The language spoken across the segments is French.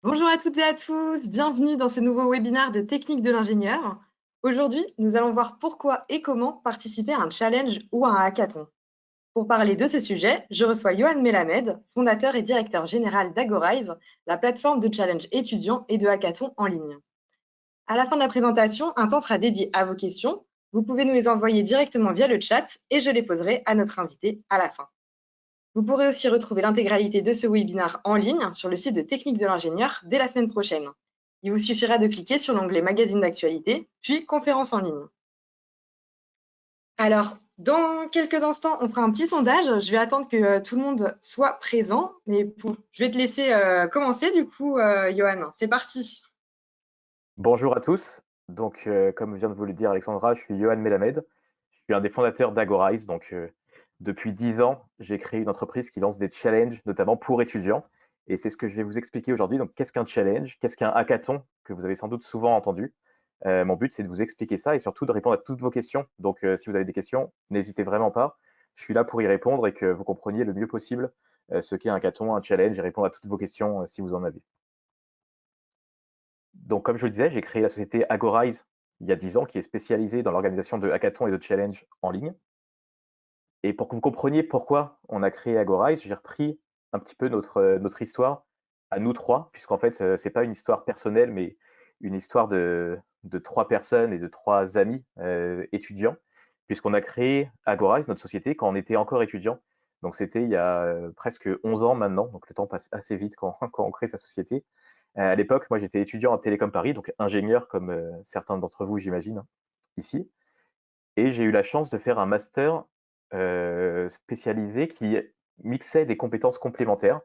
Bonjour à toutes et à tous, bienvenue dans ce nouveau webinaire de Technique de l'ingénieur. Aujourd'hui, nous allons voir pourquoi et comment participer à un challenge ou à un hackathon. Pour parler de ce sujet, je reçois Johan Melamed, fondateur et directeur général d'Agorize, la plateforme de challenge étudiants et de hackathon en ligne. À la fin de la présentation, un temps sera dédié à vos questions. Vous pouvez nous les envoyer directement via le chat et je les poserai à notre invité à la fin. Vous pourrez aussi retrouver l'intégralité de ce webinaire en ligne sur le site de Technique de l'ingénieur dès la semaine prochaine. Il vous suffira de cliquer sur l'onglet Magazine d'actualité, puis Conférences en ligne. Alors, dans quelques instants, on fera un petit sondage. Je vais attendre que tout le monde soit présent. Mais je vais te laisser commencer du coup, Johan. C'est parti. Bonjour à tous. Donc, comme vient de vous le dire Alexandra, je suis Johan Melamed. Je suis un des fondateurs d'Agorize. Donc, depuis 10 ans, j'ai créé une entreprise qui lance des challenges, notamment pour étudiants. Et c'est ce que je vais vous expliquer aujourd'hui. Donc, qu'est-ce qu'un challenge? Qu'est-ce qu'un hackathon? Que vous avez sans doute souvent entendu. Mon but, c'est de vous expliquer ça et surtout de répondre à toutes vos questions. Donc, si vous avez des questions, n'hésitez vraiment pas. Je suis là pour y répondre et que vous compreniez le mieux possible ce qu'est un hackathon, un challenge et répondre à toutes vos questions si vous en avez. Donc, comme je le disais, j'ai créé la société Agorize il y a 10 ans, qui est spécialisée dans l'organisation de hackathons et de challenges en ligne. Et pour que vous compreniez pourquoi on a créé Agorize, j'ai repris un petit peu notre histoire à nous trois, puisqu'en fait, c'est pas une histoire personnelle, mais une histoire de trois personnes et de trois amis étudiants, puisqu'on a créé Agorize, notre société, quand on était encore étudiant. Donc, c'était il y a presque 11 ans maintenant, donc le temps passe assez vite quand, quand on crée sa société. À l'époque, moi, j'étais étudiant à Télécom Paris, donc ingénieur comme certains d'entre vous, j'imagine, hein, ici. Et j'ai eu la chance de faire un master spécialisé qui mixait des compétences complémentaires,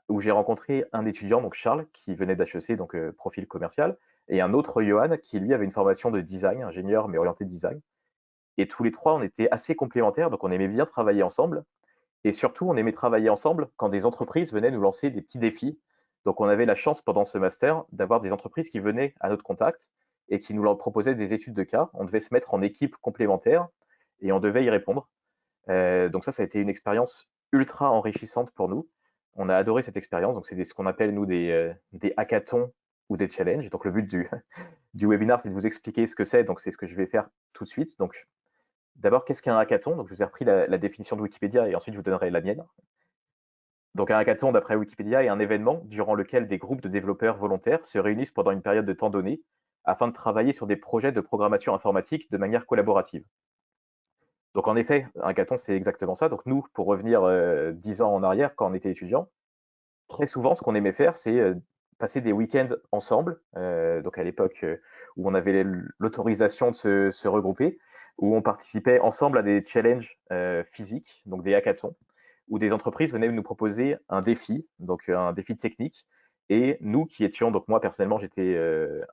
où j'ai rencontré un étudiant, donc Charles, qui venait d'HEC, donc profil commercial, et un autre Johan, qui lui avait une formation de design, ingénieur, mais orienté design. Et tous les trois, on était assez complémentaires, donc on aimait bien travailler ensemble. Et surtout, on aimait travailler ensemble quand des entreprises venaient nous lancer des petits défis. Donc, on avait la chance pendant ce master d'avoir des entreprises qui venaient à notre contact et qui nous leur proposaient des études de cas. On devait se mettre en équipe complémentaire et on devait y répondre. Donc ça a été une expérience ultra enrichissante pour nous. On a adoré cette expérience. Donc, c'est ce qu'on appelle, nous, des hackathons ou des challenges. Donc, le but du webinaire, c'est de vous expliquer ce que c'est. Donc, c'est ce que je vais faire tout de suite. Donc, d'abord, qu'est-ce qu'un hackathon? Donc, je vous ai repris la définition de Wikipédia et ensuite, je vous donnerai la mienne. Donc un hackathon, d'après Wikipédia, est un événement durant lequel des groupes de développeurs volontaires se réunissent pendant une période de temps donnée afin de travailler sur des projets de programmation informatique de manière collaborative. Donc en effet, un hackathon, c'est exactement ça. Donc nous, pour revenir 10 ans en arrière, quand on était étudiant, très souvent, ce qu'on aimait faire, c'est passer des week-ends ensemble, donc à l'époque où on avait l'autorisation de se regrouper, où on participait ensemble à des challenges physiques, donc des hackathons, où des entreprises venaient nous proposer un défi, donc un défi technique. Et nous qui étions, donc moi personnellement, j'étais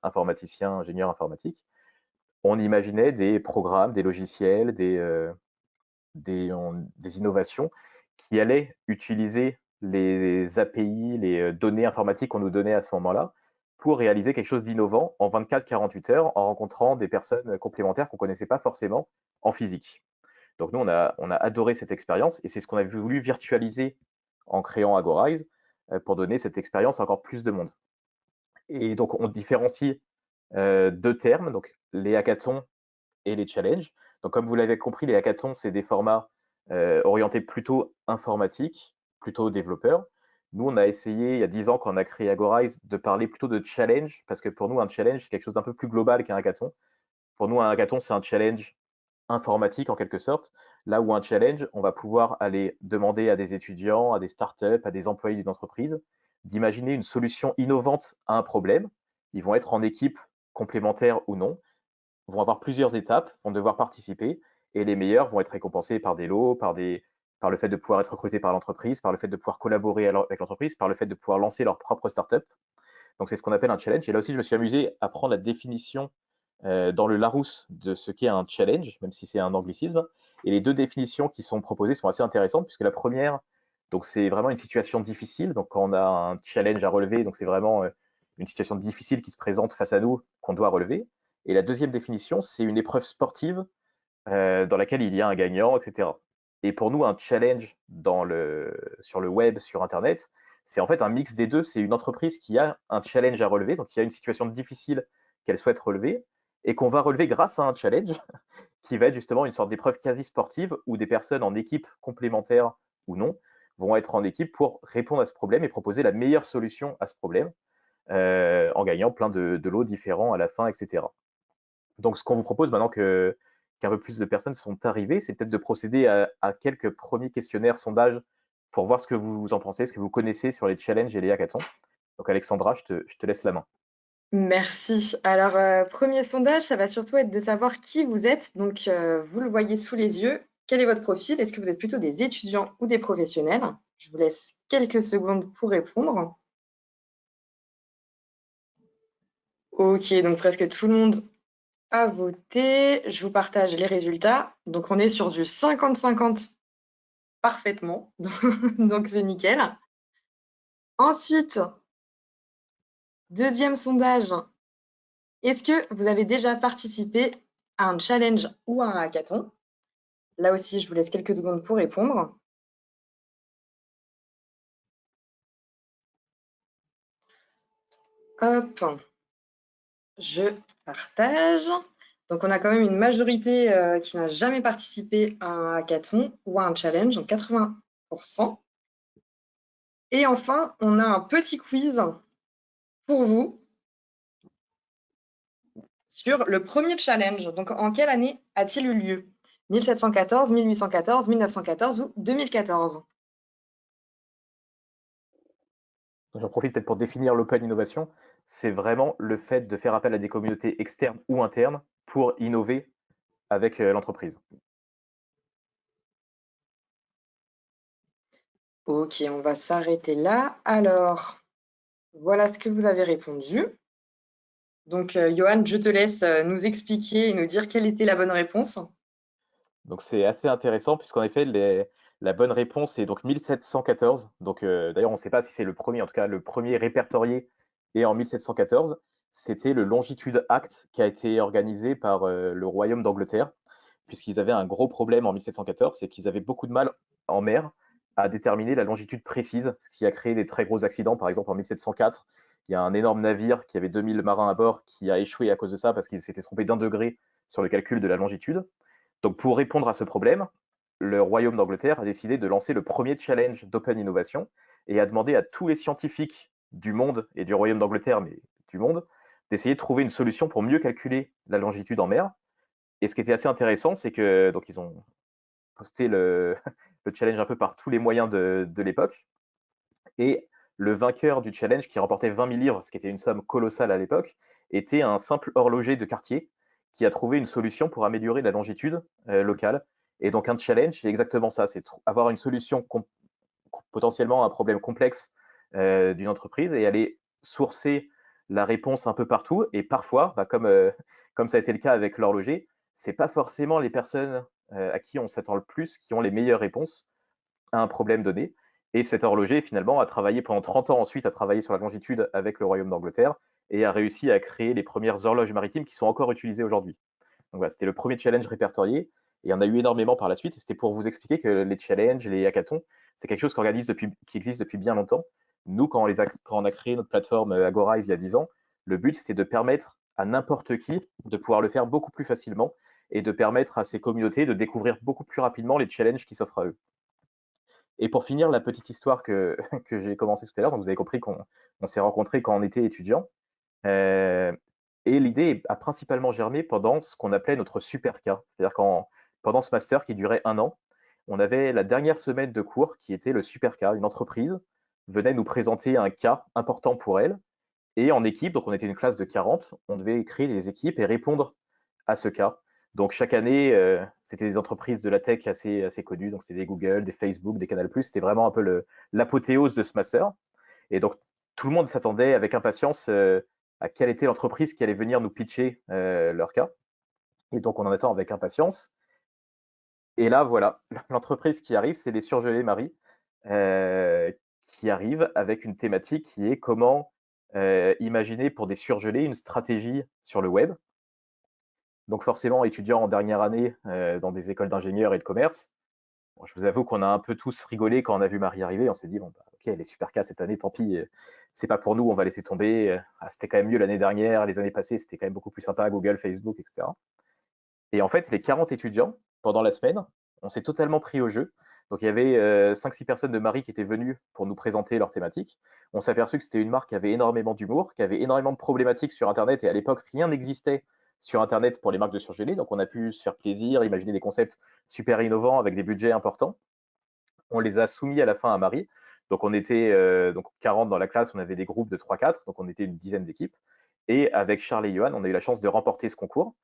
informaticien, ingénieur informatique, on imaginait des programmes, des logiciels, des innovations qui allaient utiliser les API, les données informatiques qu'on nous donnait à ce moment-là, pour réaliser quelque chose d'innovant en 24-48 heures en rencontrant des personnes complémentaires qu'on ne connaissait pas forcément en physique. Donc nous, on a adoré cette expérience et c'est ce qu'on a voulu virtualiser en créant Agorize pour donner cette expérience à encore plus de monde. Et donc on différencie deux termes, donc les hackathons et les challenges. Donc comme vous l'avez compris, les hackathons, c'est des formats orientés plutôt informatique, plutôt développeurs. Nous, on a essayé, il y a 10 ans, quand on a créé Agorize, de parler plutôt de challenge, parce que pour nous, un challenge, c'est quelque chose d'un peu plus global qu'un hackathon. Pour nous, un hackathon, c'est un challenge informatique en quelque sorte, là où un challenge, on va pouvoir aller demander à des étudiants, à des startups, à des employés d'une entreprise, d'imaginer une solution innovante à un problème. Ils vont être en équipe complémentaire ou non, vont avoir plusieurs étapes, vont devoir participer, et les meilleurs vont être récompensés par des lots, par le fait de pouvoir être recrutés par l'entreprise, par le fait de pouvoir collaborer avec l'entreprise, par le fait de pouvoir lancer leur propre startup. Donc c'est ce qu'on appelle un challenge. Et là aussi, je me suis amusé à prendre la définition dans le Larousse de ce qu'est un challenge, même si c'est un anglicisme. Et les deux définitions qui sont proposées sont assez intéressantes, puisque la première, donc c'est vraiment une situation difficile. Donc quand on a un challenge à relever, donc c'est vraiment une situation difficile qui se présente face à nous qu'on doit relever. Et la deuxième définition, c'est une épreuve sportive dans laquelle il y a un gagnant, etc. Et pour nous, un challenge sur le web, sur Internet, C'est en fait un mix des deux. C'est une entreprise qui a un challenge à relever, donc il y a une situation difficile qu'elle souhaite relever, et qu'on va relever grâce à un challenge qui va être justement une sorte d'épreuve quasi sportive où des personnes en équipe complémentaire ou non vont être en équipe pour répondre à ce problème et proposer la meilleure solution à ce problème en gagnant plein de lots différents à la fin, etc. Donc, ce qu'on vous propose maintenant qu'un peu plus de personnes sont arrivées, c'est peut-être de procéder à quelques premiers questionnaires, sondages pour voir ce que vous en pensez, ce que vous connaissez sur les challenges et les hackathons. Donc, Alexandra, je te laisse la main. Merci. Alors, premier sondage, ça va surtout être de savoir qui vous êtes. Donc, vous le voyez sous les yeux. Quel est votre profil? Est-ce que vous êtes plutôt des étudiants ou des professionnels? Je vous laisse quelques secondes pour répondre. Ok, donc presque tout le monde a voté. Je vous partage les résultats. Donc, on est sur du 50-50 parfaitement. Donc, c'est nickel. Ensuite, deuxième sondage. Est-ce que vous avez déjà participé à un challenge ou à un hackathon? Là aussi, je vous laisse quelques secondes pour répondre. Hop, je partage. Donc, on a quand même une majorité qui n'a jamais participé à un hackathon ou à un challenge, donc 80%. Et enfin, on a un petit quiz pour vous sur le premier challenge. Donc, en quelle année a-t-il eu lieu? 1714, 1814, 1914 ou 2014? J'en profite peut-être pour définir l'open innovation. C'est vraiment le fait de faire appel à des communautés externes ou internes pour innover avec l'entreprise. Ok, on va s'arrêter là. Alors, voilà ce que vous avez répondu. Donc, Johan, je te laisse nous expliquer et nous dire quelle était la bonne réponse. Donc c'est assez intéressant puisqu'en effet, la bonne réponse est donc 1714. Donc d'ailleurs, on ne sait pas si c'est le premier, en tout cas le premier répertorié est en 1714. C'était le Longitude Act qui a été organisé par le Royaume d'Angleterre, puisqu'ils avaient un gros problème en 1714, c'est qu'ils avaient beaucoup de mal en mer à déterminer la longitude précise, ce qui a créé des très gros accidents. Par exemple, en 1704, il y a un énorme navire qui avait 2000 marins à bord qui a échoué à cause de ça parce qu'ils s'étaient trompés d'1 degré sur le calcul de la longitude. Donc, pour répondre à ce problème, le Royaume d'Angleterre a décidé de lancer le premier challenge d'Open Innovation et a demandé à tous les scientifiques du monde et du Royaume d'Angleterre, mais du monde, d'essayer de trouver une solution pour mieux calculer la longitude en mer. Et ce qui était assez intéressant, c'est que donc ils ont posté le challenge un peu par tous les moyens de l'époque. Et le vainqueur du challenge, qui remportait 20 000 livres, ce qui était une somme colossale à l'époque, était un simple horloger de quartier qui a trouvé une solution pour améliorer la longitude locale. Et donc un challenge, c'est exactement ça, c'est avoir une solution potentiellement à un problème complexe d'une entreprise et aller sourcer la réponse un peu partout. Et parfois, comme ça a été le cas avec l'horloger, c'est pas forcément les personnes à qui on s'attend le plus qui ont les meilleures réponses à un problème donné. Et cet horloger, finalement, a travaillé pendant 30 ans ensuite, a travaillé sur la longitude avec le Royaume d'Angleterre et a réussi à créer les premières horloges maritimes qui sont encore utilisées aujourd'hui. Donc voilà, c'était le premier challenge répertorié. Et il y en a eu énormément par la suite. Et c'était pour vous expliquer que les challenges, les hackathons, c'est quelque chose qui existe depuis bien longtemps. Nous, quand on a créé notre plateforme Agorize il y a 10 ans, le but, c'était de permettre à n'importe qui de pouvoir le faire beaucoup plus facilement et de permettre à ces communautés de découvrir beaucoup plus rapidement les challenges qui s'offrent à eux. Et pour finir, la petite histoire que, que j'ai commencé tout à l'heure, donc vous avez compris qu'on s'est rencontrés quand on était étudiant. Et l'idée a principalement germé pendant ce qu'on appelait notre super cas. C'est-à-dire pendant ce master qui durait 1 an, on avait la dernière semaine de cours qui était le super cas. Une entreprise venait nous présenter un cas important pour elle. Et en équipe, donc on était une classe de 40, on devait créer des équipes et répondre à ce cas. Donc chaque année, c'était des entreprises de la tech assez connues. Donc c'était des Google, des Facebook, des Canal+. C'était vraiment un peu l'apothéose de ce master. Et donc tout le monde s'attendait avec impatience à quelle était l'entreprise qui allait venir nous pitcher leur cas. Et donc on en attend avec impatience. Et là, voilà, l'entreprise qui arrive, c'est les Surgelés Marie, qui arrive avec une thématique qui est comment imaginer pour des surgelés une stratégie sur le web. Donc forcément, étudiant en dernière année dans des écoles d'ingénieurs et de commerce, bon, je vous avoue qu'on a un peu tous rigolé quand on a vu Marie arriver. On s'est dit, bon, bah, ok, les super cas cette année, tant pis, c'est pas pour nous, on va laisser tomber. C'était quand même mieux l'année dernière, les années passées, c'était quand même beaucoup plus sympa, Google, Facebook, etc. Et en fait, les 40 étudiants, pendant la semaine, on s'est totalement pris au jeu. Donc, il y avait 5-6 personnes de Marie qui étaient venues pour nous présenter leur thématique. On s'est aperçu que c'était une marque qui avait énormément d'humour, qui avait énormément de problématiques sur Internet. Et à l'époque, rien n'existait sur Internet pour les marques de surgelés. Donc, on a pu se faire plaisir, imaginer des concepts super innovants avec des budgets importants. On les a soumis à la fin à Marie. Donc, on était donc 40 dans la classe, on avait des groupes de 3-4, donc on était une dizaine d'équipes. Et avec Charles et Johan, on a eu la chance de remporter ce concours.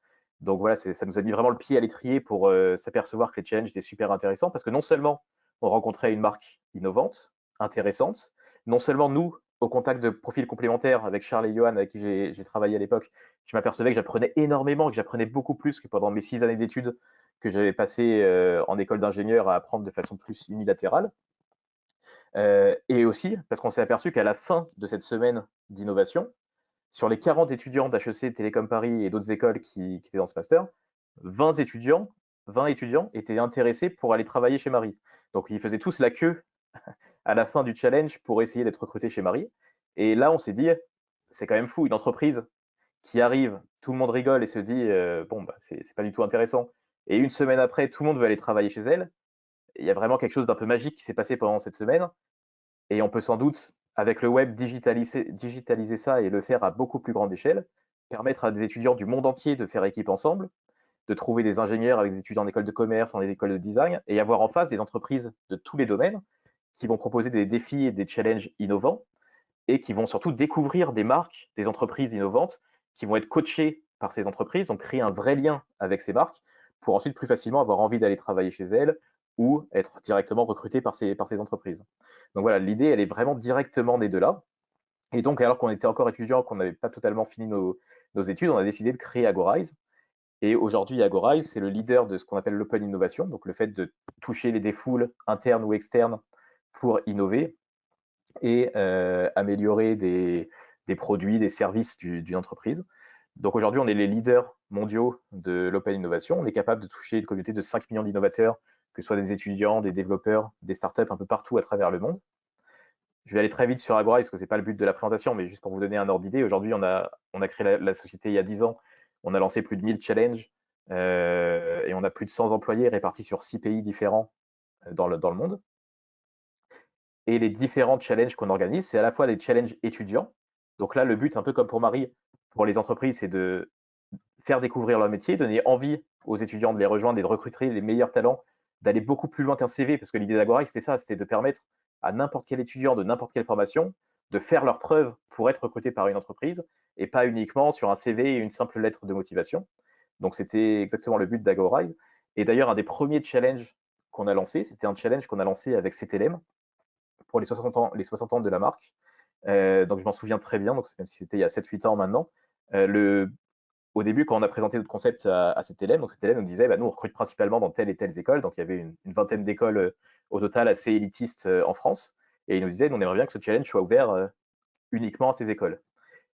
Donc voilà, ça nous a mis vraiment le pied à l'étrier pour s'apercevoir que les challenges étaient super intéressants parce que non seulement on rencontrait une marque innovante, intéressante, non seulement nous, au contact de profils complémentaires avec Charles et Johan, avec qui j'ai travaillé à l'époque, je m'apercevais que j'apprenais énormément, que j'apprenais beaucoup plus que pendant mes 6 années d'études que j'avais passé en école d'ingénieur à apprendre de façon plus unilatérale. Et aussi parce qu'on s'est aperçu qu'à la fin de cette semaine d'innovation, sur les 40 étudiants d'HEC, Télécom Paris et d'autres écoles qui étaient dans ce master, 20 étudiants, 20 étudiants étaient intéressés pour aller travailler chez Marie. Donc ils faisaient tous la queue à la fin du challenge pour essayer d'être recrutés chez Marie. Et là, on s'est dit, c'est quand même fou, une entreprise qui arrive, tout le monde rigole et se dit, bon, bah, c'est pas du tout intéressant. Et une semaine après, tout le monde veut aller travailler chez elle. Il y a vraiment quelque chose d'un peu magique qui s'est passé pendant cette semaine. Et on peut sans doute, avec le web, digitaliser ça et le faire à beaucoup plus grande échelle, permettre à des étudiants du monde entier de faire équipe ensemble, de trouver des ingénieurs avec des étudiants en école de commerce, en école de design, et avoir en face des entreprises de tous les domaines qui vont proposer des défis et des challenges innovants et qui vont surtout découvrir des marques, des entreprises innovantes qui vont être coachées par ces entreprises, donc créer un vrai lien avec ces marques pour ensuite plus facilement avoir envie d'aller travailler chez elles ou être directement recruté par ces entreprises. Donc voilà, l'idée, elle est vraiment directement née de là. Et donc, alors qu'on était encore étudiant, qu'on n'avait pas totalement fini nos études, on a décidé de créer Agorize. Et aujourd'hui, Agorize, c'est le leader de ce qu'on appelle l'open innovation, donc le fait de toucher les défoules internes ou externes pour innover et améliorer des produits, des services d'une entreprise. Donc aujourd'hui, on est les leaders mondiaux de l'open innovation. On est capable de toucher une communauté de 5 millions d'innovateurs, que ce soit des étudiants, des développeurs, des startups un peu partout à travers le monde. Je vais aller très vite sur Agora, parce que ce n'est pas le but de la présentation, mais juste pour vous donner un ordre d'idée. Aujourd'hui, on a créé la société il y a 10 ans. On a lancé plus de 1000 challenges et on a plus de 100 employés répartis sur 6 pays différents dans le monde. Et les différents challenges qu'on organise, c'est à la fois des challenges étudiants. Donc là, le but, un peu comme pour Marie, pour les entreprises, c'est de faire découvrir leur métier, donner envie aux étudiants de les rejoindre et de recruter les meilleurs talents, d'aller beaucoup plus loin qu'un CV, parce que l'idée d'Agora, c'était ça, c'était de permettre à n'importe quel étudiant de n'importe quelle formation de faire leurs preuves pour être recruté par une entreprise et pas uniquement sur un CV et une simple lettre de motivation. Donc c'était exactement le but d'Agorize. Et d'ailleurs, un des premiers challenges qu'on a lancé, c'était un challenge qu'on a lancé avec CTLM pour les 60 ans de la marque. Donc je m'en souviens très bien, donc même si c'était il y a 7-8 ans maintenant. Au début, quand on a présenté notre concept à cet élève, donc cet élève nous disait, bah, nous, on recrute principalement dans telle et telle école. Donc, il y avait une vingtaine d'écoles au total assez élitistes en France. Et il nous disait, on aimerait bien que ce challenge soit ouvert uniquement à ces écoles.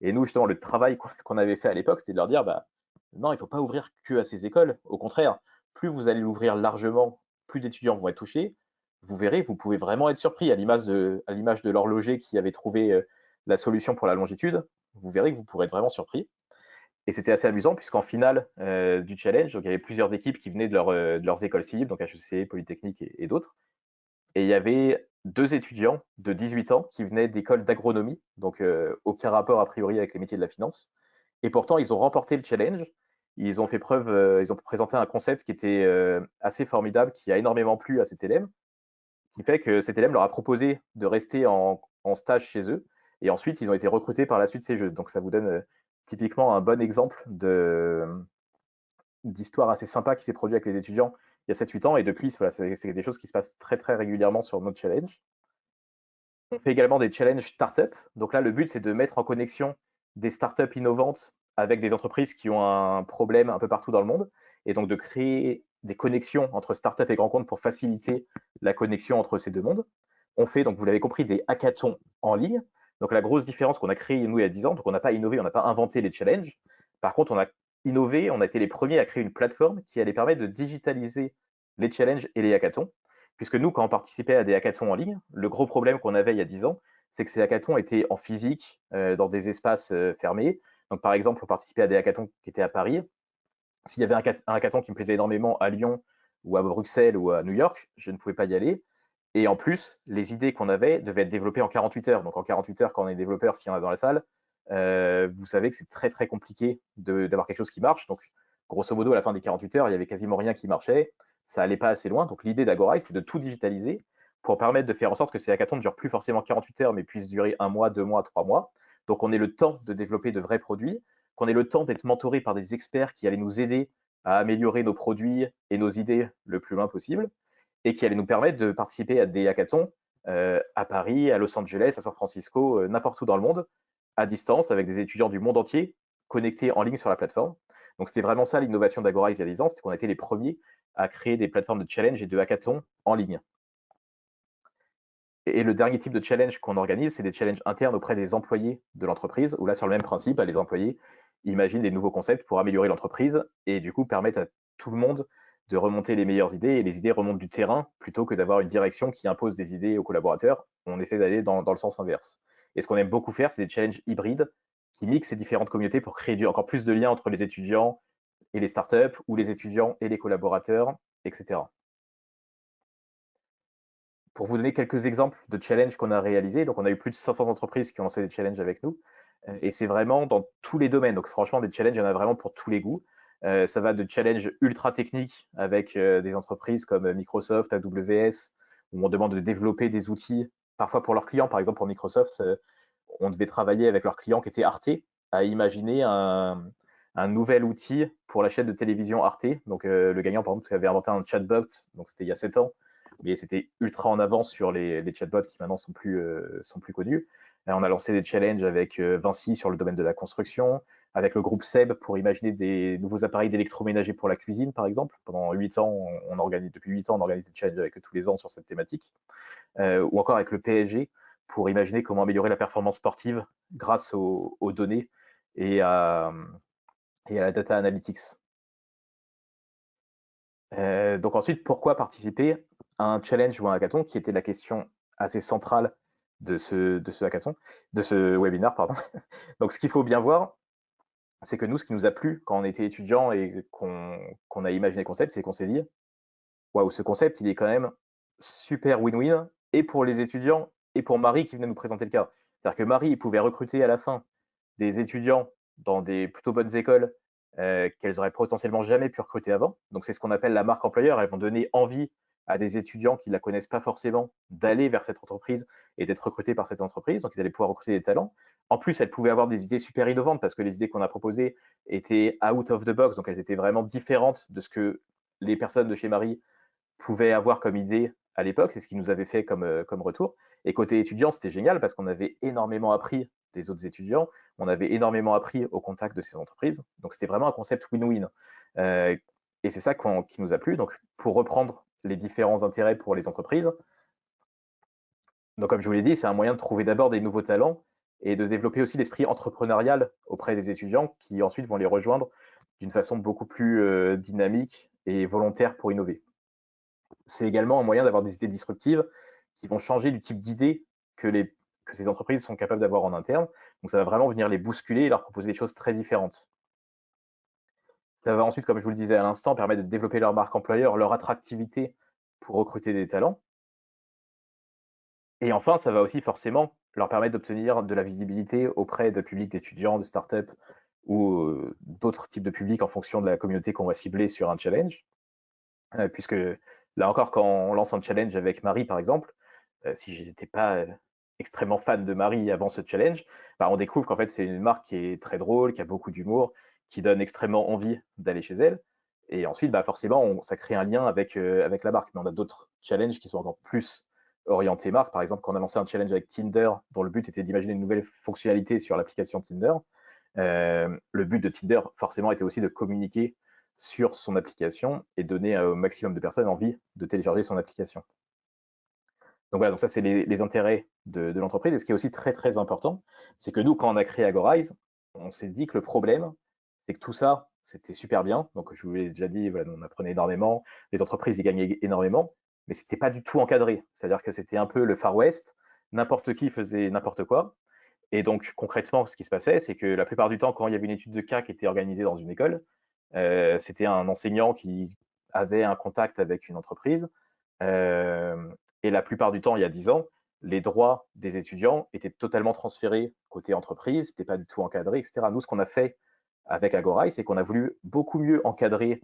Et nous, justement, le travail qu'on avait fait à l'époque, c'était de leur dire, bah, non, il ne faut pas ouvrir que à ces écoles. Au contraire, plus vous allez l'ouvrir largement, plus d'étudiants vont être touchés. Vous verrez, vous pouvez vraiment être surpris à l'image de l'horloger qui avait trouvé la solution pour la longitude. Vous verrez que vous pourrez être vraiment surpris. Et c'était assez amusant puisqu'en finale du challenge, donc il y avait plusieurs équipes qui venaient de leurs écoles cibles, donc HEC, Polytechnique et d'autres. Et il y avait 2 étudiants de 18 ans qui venaient d'écoles d'agronomie, donc aucun rapport a priori avec les métiers de la finance. Et pourtant, ils ont remporté le challenge. Ils ont fait preuve, ils ont présenté un concept qui était assez formidable, qui a énormément plu à cet élève, qui fait que cet élève leur a proposé de rester en stage chez eux. Et ensuite, ils ont été recrutés par la suite de ces jeux. Donc ça vous donne typiquement un bon exemple d'histoire assez sympa qui s'est produit avec les étudiants il y a 7-8 ans. Et depuis, voilà, c'est des choses qui se passent très très régulièrement sur notre challenge. On fait également des challenges startup. Donc là, le but, c'est de mettre en connexion des startups innovantes avec des entreprises qui ont un problème un peu partout dans le monde. Et donc de créer des connexions entre startups et grands comptes pour faciliter la connexion entre ces deux mondes. On fait, donc vous l'avez compris, des hackathons en ligne. Donc la grosse différence qu'on a créée, nous, il y a 10 ans, donc on n'a pas innové, on n'a pas inventé les challenges. Par contre, on a innové, on a été les premiers à créer une plateforme qui allait permettre de digitaliser les challenges et les hackathons. Puisque nous, quand on participait à des hackathons en ligne, le gros problème qu'on avait il y a 10 ans, c'est que ces hackathons étaient en physique, dans des espaces fermés. Donc, par exemple, on participait à des hackathons qui étaient à Paris. S'il y avait un hackathon qui me plaisait énormément à Lyon ou à Bruxelles ou à New York, je ne pouvais pas y aller. Et en plus, les idées qu'on avait devaient être développées en 48 heures. Donc en 48 heures, quand on est développeur, s'il y en a dans la salle, vous savez que c'est très très compliqué d'avoir quelque chose qui marche. Donc grosso modo, à la fin des 48 heures, il y avait quasiment rien qui marchait. Ça allait pas assez loin. Donc l'idée d'Agora, c'était de tout digitaliser pour permettre de faire en sorte que ces hackathons ne durent plus forcément 48 heures, mais puissent durer 1 mois, 2 mois, 3 mois. Donc on ait le temps de développer de vrais produits, qu'on ait le temps d'être mentoré par des experts qui allaient nous aider à améliorer nos produits et nos idées le plus loin possible, et qui allait nous permettre de participer à des hackathons à Paris, à Los Angeles, à San Francisco, n'importe où dans le monde, à distance, avec des étudiants du monde entier connectés en ligne sur la plateforme. Donc c'était vraiment ça l'innovation d'Agorize il y a 10 ans, c'était qu'on a été les premiers à créer des plateformes de challenge et de hackathons en ligne. Et le dernier type de challenge qu'on organise, c'est des challenges internes auprès des employés de l'entreprise, où là, sur le même principe, les employés imaginent des nouveaux concepts pour améliorer l'entreprise et du coup permettent à tout le monde de remonter les meilleures idées, et les idées remontent du terrain plutôt que d'avoir une direction qui impose des idées aux collaborateurs. On essaie d'aller dans le sens inverse. Et ce qu'on aime beaucoup faire, c'est des challenges hybrides qui mixent ces différentes communautés pour créer encore plus de liens entre les étudiants et les startups, ou les étudiants et les collaborateurs, etc. Pour vous donner quelques exemples de challenges qu'on a réalisés, donc on a eu plus de 500 entreprises qui ont lancé des challenges avec nous, et c'est vraiment dans tous les domaines. Donc franchement, des challenges, il y en a vraiment pour tous les goûts. Ça va de challenges ultra techniques avec des entreprises comme Microsoft, AWS, où on demande de développer des outils, parfois pour leurs clients. Par exemple, pour Microsoft, on devait travailler avec leurs clients qui étaient Arte à imaginer un nouvel outil pour la chaîne de télévision Arte. Donc le gagnant, par exemple, avait inventé un chatbot, donc c'était il y a 7 ans, mais c'était ultra en avance sur les chatbots qui maintenant sont plus connus. On a lancé des challenges avec Vinci sur le domaine de la construction, avec le groupe SEB pour imaginer des nouveaux appareils d'électroménager pour la cuisine, par exemple. Pendant 8 ans, depuis 8 ans, on organise des challenges avec eux tous les ans sur cette thématique. Ou encore avec le PSG pour imaginer comment améliorer la performance sportive grâce aux données et à la data analytics. Donc ensuite, pourquoi participer à un challenge ou un hackathon, qui était la question assez centrale de ce hackathon, de ce webinaire, pardon. Donc ce qu'il faut bien voir, c'est que nous, ce qui nous a plu quand on était étudiant et qu'on a imaginé le concept, c'est qu'on s'est dit, waouh, ce concept, il est quand même super win-win, et pour les étudiants et pour Marie qui venait nous présenter le cas. C'est-à-dire que Marie, il pouvait recruter à la fin des étudiants dans des plutôt bonnes écoles qu'elles auraient potentiellement jamais pu recruter avant. Donc c'est ce qu'on appelle la marque employeur. Elles vont donner envie à des étudiants qui ne la connaissent pas forcément d'aller vers cette entreprise et d'être recrutés par cette entreprise. Donc ils allaient pouvoir recruter des talents. En plus, elles pouvaient avoir des idées super innovantes parce que les idées qu'on a proposées étaient out of the box. Donc elles étaient vraiment différentes de ce que les personnes de chez Marie pouvaient avoir comme idée à l'époque. C'est ce qui nous avait fait comme retour. Et côté étudiant, c'était génial parce qu'on avait énormément appris des autres étudiants. On avait énormément appris au contact de ces entreprises. Donc, c'était vraiment un concept win-win. Et c'est ça qui nous a plu. Donc, pour reprendre les différents intérêts pour les entreprises, donc comme je vous l'ai dit, c'est un moyen de trouver d'abord des nouveaux talents et de développer aussi l'esprit entrepreneurial auprès des étudiants qui ensuite vont les rejoindre d'une façon beaucoup plus dynamique et volontaire pour innover. C'est également un moyen d'avoir des idées disruptives qui vont changer du type d'idées que ces entreprises sont capables d'avoir en interne. Donc ça va vraiment venir les bousculer et leur proposer des choses très différentes. Ça va ensuite, comme je vous le disais à l'instant, permettre de développer leur marque employeur, leur attractivité pour recruter des talents. Et enfin, ça va aussi forcément leur permettre d'obtenir de la visibilité auprès de publics d'étudiants, de startups ou d'autres types de publics en fonction de la communauté qu'on va cibler sur un challenge. Puisque là encore, quand on lance un challenge avec Marie, par exemple, si je n'étais pas extrêmement fan de Marie avant ce challenge, bah, on découvre qu'en fait, c'est une marque qui est très drôle, qui a beaucoup d'humour, qui donne extrêmement envie d'aller chez elle. Et ensuite, bah, forcément, ça crée un lien avec la marque. Mais on a d'autres challenges qui sont encore plus orientés marque. Par exemple, quand on a lancé un challenge avec Tinder, dont le but était d'imaginer une nouvelle fonctionnalité sur l'application Tinder, le but de Tinder, forcément, était aussi de communiquer sur son application et donner au maximum de personnes envie de télécharger son application. Donc voilà, donc ça c'est les intérêts de l'entreprise. Et ce qui est aussi très très important, c'est que nous, quand on a créé Agorize, on s'est dit que le problème, c'est que tout ça, c'était super bien. Donc je vous l'ai déjà dit, voilà, on apprenait énormément, les entreprises y gagnaient énormément, mais c'était pas du tout encadré. C'est-à-dire que c'était un peu le Far West, n'importe qui faisait n'importe quoi. Et donc, concrètement, ce qui se passait, c'est que la plupart du temps, quand il y avait une étude de cas qui était organisée dans une école, c'était un enseignant qui avait un contact avec une entreprise. Et la plupart du temps, il y a 10 ans, les droits des étudiants étaient totalement transférés côté entreprise, c'était pas du tout encadré, etc. Nous, ce qu'on a fait avec Agorai, c'est qu'on a voulu beaucoup mieux encadrer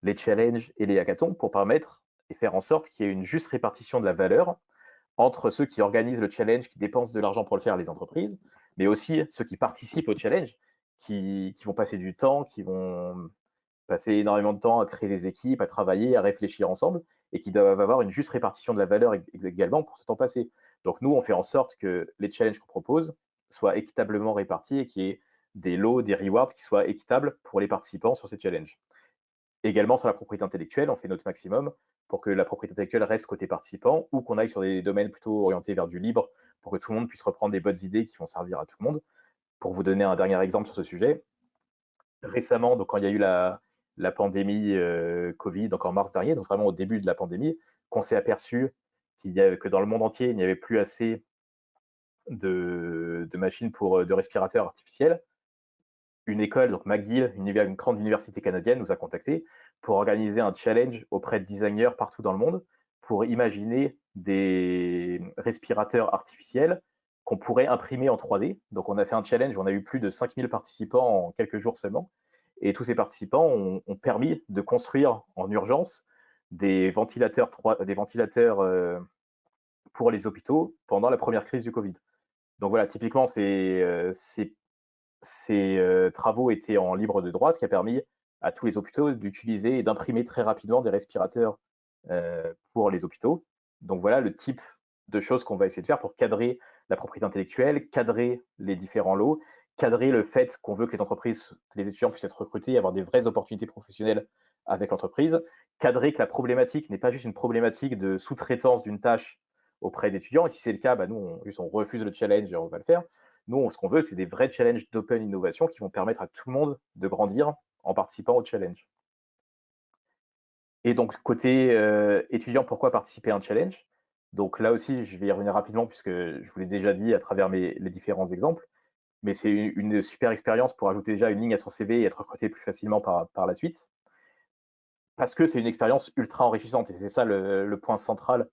les challenges et les hackathons pour permettre et faire en sorte qu'il y ait une juste répartition de la valeur entre ceux qui organisent le challenge, qui dépensent de l'argent pour le faire, les entreprises, mais aussi ceux qui participent au challenge, qui vont passer du temps, qui vont passer énormément de temps à créer des équipes, à travailler, à réfléchir ensemble, et qui doivent avoir une juste répartition de la valeur également pour ce temps passé. Donc nous, on fait en sorte que les challenges qu'on propose soient équitablement répartis et qu'il y ait des lots, des rewards qui soient équitables pour les participants sur ces challenges. Également sur la propriété intellectuelle, on fait notre maximum pour que la propriété intellectuelle reste côté participant ou qu'on aille sur des domaines plutôt orientés vers du libre pour que tout le monde puisse reprendre des bonnes idées qui vont servir à tout le monde. Pour vous donner un dernier exemple sur ce sujet, récemment, donc quand il y a eu la pandémie Covid, donc en mars dernier, donc vraiment au début de la pandémie, qu'on s'est aperçu que dans le monde entier, il n'y avait plus assez de machines de respirateurs artificiels. Une école, donc McGill, une grande université canadienne, nous a contactés pour organiser un challenge auprès de designers partout dans le monde pour imaginer des respirateurs artificiels qu'on pourrait imprimer en 3D. Donc on a fait un challenge, on a eu plus de 5000 participants en quelques jours seulement. Et tous ces participants ont permis de construire en urgence des ventilateurs pour les hôpitaux pendant la première crise du Covid. Donc voilà, typiquement, ces travaux étaient en libre de droit, ce qui a permis à tous les hôpitaux d'utiliser et d'imprimer très rapidement des respirateurs pour les hôpitaux. Donc voilà le type de choses qu'on va essayer de faire pour cadrer la propriété intellectuelle, cadrer les différents lots, cadrer le fait qu'on veut que les entreprises, que les étudiants puissent être recrutés, avoir des vraies opportunités professionnelles avec l'entreprise, cadrer que la problématique n'est pas juste une problématique de sous-traitance d'une tâche auprès d'étudiants, et si c'est le cas, bah nous, on refuse le challenge et on va le faire. Nous, ce qu'on veut, c'est des vrais challenges d'open innovation qui vont permettre à tout le monde de grandir en participant au challenge. Et donc, côté étudiant, pourquoi participer à un challenge? Donc là aussi, je vais y revenir rapidement puisque je vous l'ai déjà dit à travers les différents exemples, mais c'est une super expérience pour ajouter déjà une ligne à son CV et être recruté plus facilement par la suite. Parce que c'est une expérience ultra enrichissante et c'est ça le point central,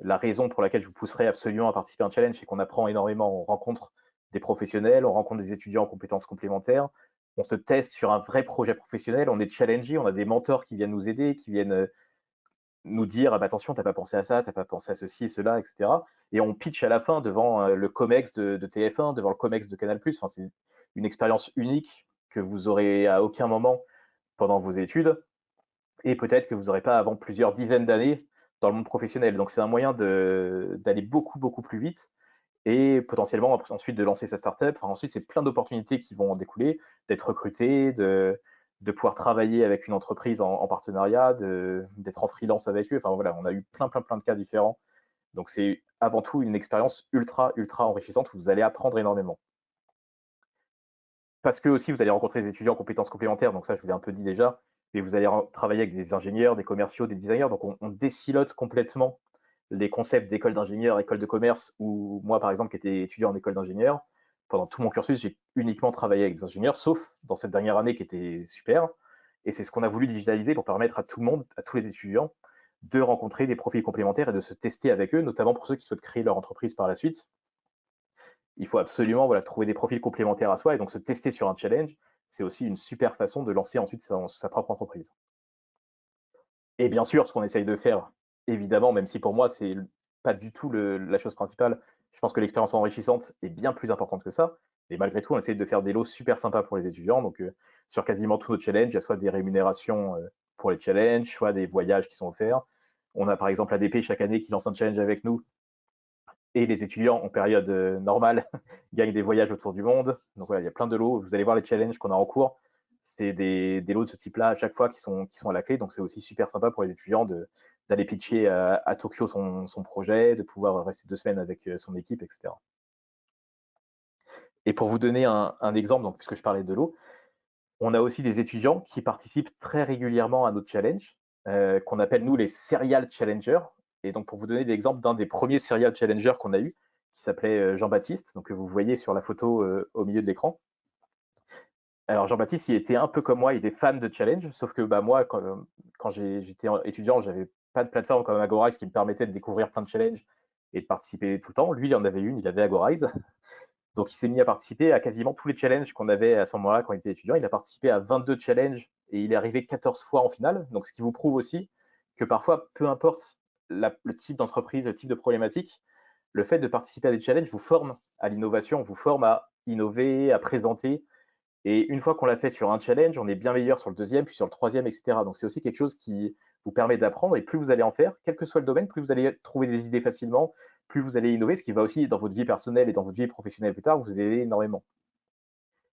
la raison pour laquelle je vous pousserai absolument à participer à un challenge, c'est qu'on apprend énormément. On rencontre des professionnels, on rencontre des étudiants en compétences complémentaires, on se teste sur un vrai projet professionnel, on est challengé, on a des mentors qui viennent nous aider, qui viennent nous dire: «Ah bah, attention, tu as pas pensé à ça, tu as pas pensé à ceci et cela» et cetera, et on pitch à la fin devant, le COMEX de TF1, devant le COMEX de Canal+. Enfin, c'est une expérience unique que vous aurez à aucun moment pendant vos études et peut-être que vous n'aurez pas avant plusieurs dizaines d'années dans le monde professionnel. Donc c'est un moyen d'aller beaucoup, beaucoup plus vite et potentiellement ensuite de lancer sa startup. Enfin, ensuite, c'est plein d'opportunités qui vont en découler, d'être recruté, de pouvoir travailler avec une entreprise en partenariat, d'être en freelance avec eux. Enfin voilà, on a eu plein, plein, plein de cas différents. Donc c'est avant tout une expérience ultra, ultra enrichissante où vous allez apprendre énormément. Parce que aussi, vous allez rencontrer des étudiants en compétences complémentaires, donc ça, je vous l'ai un peu dit déjà, mais vous allez travailler avec des ingénieurs, des commerciaux, des designers, donc on désilote complètement les concepts d'école d'ingénieur, école de commerce, ou moi, par exemple, qui étais étudiant en école d'ingénieur, pendant tout mon cursus, j'ai uniquement travaillé avec des ingénieurs, sauf dans cette dernière année qui était super, et c'est ce qu'on a voulu digitaliser pour permettre à tout le monde, à tous les étudiants, de rencontrer des profils complémentaires et de se tester avec eux, notamment pour ceux qui souhaitent créer leur entreprise par la suite. Il faut absolument voilà, trouver des profils complémentaires à soi et donc se tester sur un challenge, c'est aussi une super façon de lancer ensuite sa propre entreprise. Et bien sûr, ce qu'on essaye de faire, évidemment, même si pour moi, c'est pas du tout la chose principale, je pense que l'expérience enrichissante est bien plus importante que ça. Mais malgré tout, on essaye de faire des lots super sympas pour les étudiants. Donc, sur quasiment tous nos challenges, il y a soit des rémunérations pour les challenges, soit des voyages qui sont offerts. On a par exemple ADP chaque année qui lance un challenge avec nous et les étudiants en période normale gagnent des voyages autour du monde. Donc voilà, il y a plein de lots. Vous allez voir les challenges qu'on a en cours. C'est des lots de ce type-là à chaque fois qui sont à la clé. Donc c'est aussi super sympa pour les étudiants d'aller pitcher à Tokyo son projet, de pouvoir rester 2 semaines avec son équipe, etc. Et pour vous donner un exemple, donc, puisque je parlais de l'eau, on a aussi des étudiants qui participent très régulièrement à notre challenge, qu'on appelle nous les serial challengers. Et donc, pour vous donner l'exemple d'un des premiers serial challengers qu'on a eu, qui s'appelait Jean-Baptiste, donc que vous voyez sur la photo au milieu de l'écran. Alors Jean-Baptiste, il était un peu comme moi, il était fan de challenge, sauf que bah, moi, quand j'étais étudiant, j'avais pas de plateforme comme Agorize qui me permettait de découvrir plein de challenges et de participer tout le temps. Lui, il en avait une, il avait Agorize. Donc il s'est mis à participer à quasiment tous les challenges qu'on avait à ce moment-là quand il était étudiant. Il a participé à 22 challenges et il est arrivé 14 fois en finale. Donc ce qui vous prouve aussi que parfois, peu importe le type d'entreprise, le type de problématique, le fait de participer à des challenges vous forme à l'innovation, vous forme à innover, à présenter. Et une fois qu'on l'a fait sur un challenge, on est bien meilleur sur le deuxième, puis sur le troisième, etc. Donc c'est aussi quelque chose qui vous permet d'apprendre. Et plus vous allez en faire, quel que soit le domaine, plus vous allez trouver des idées facilement, plus vous allez innover, ce qui va aussi dans votre vie personnelle et dans votre vie professionnelle plus tard vous aider énormément.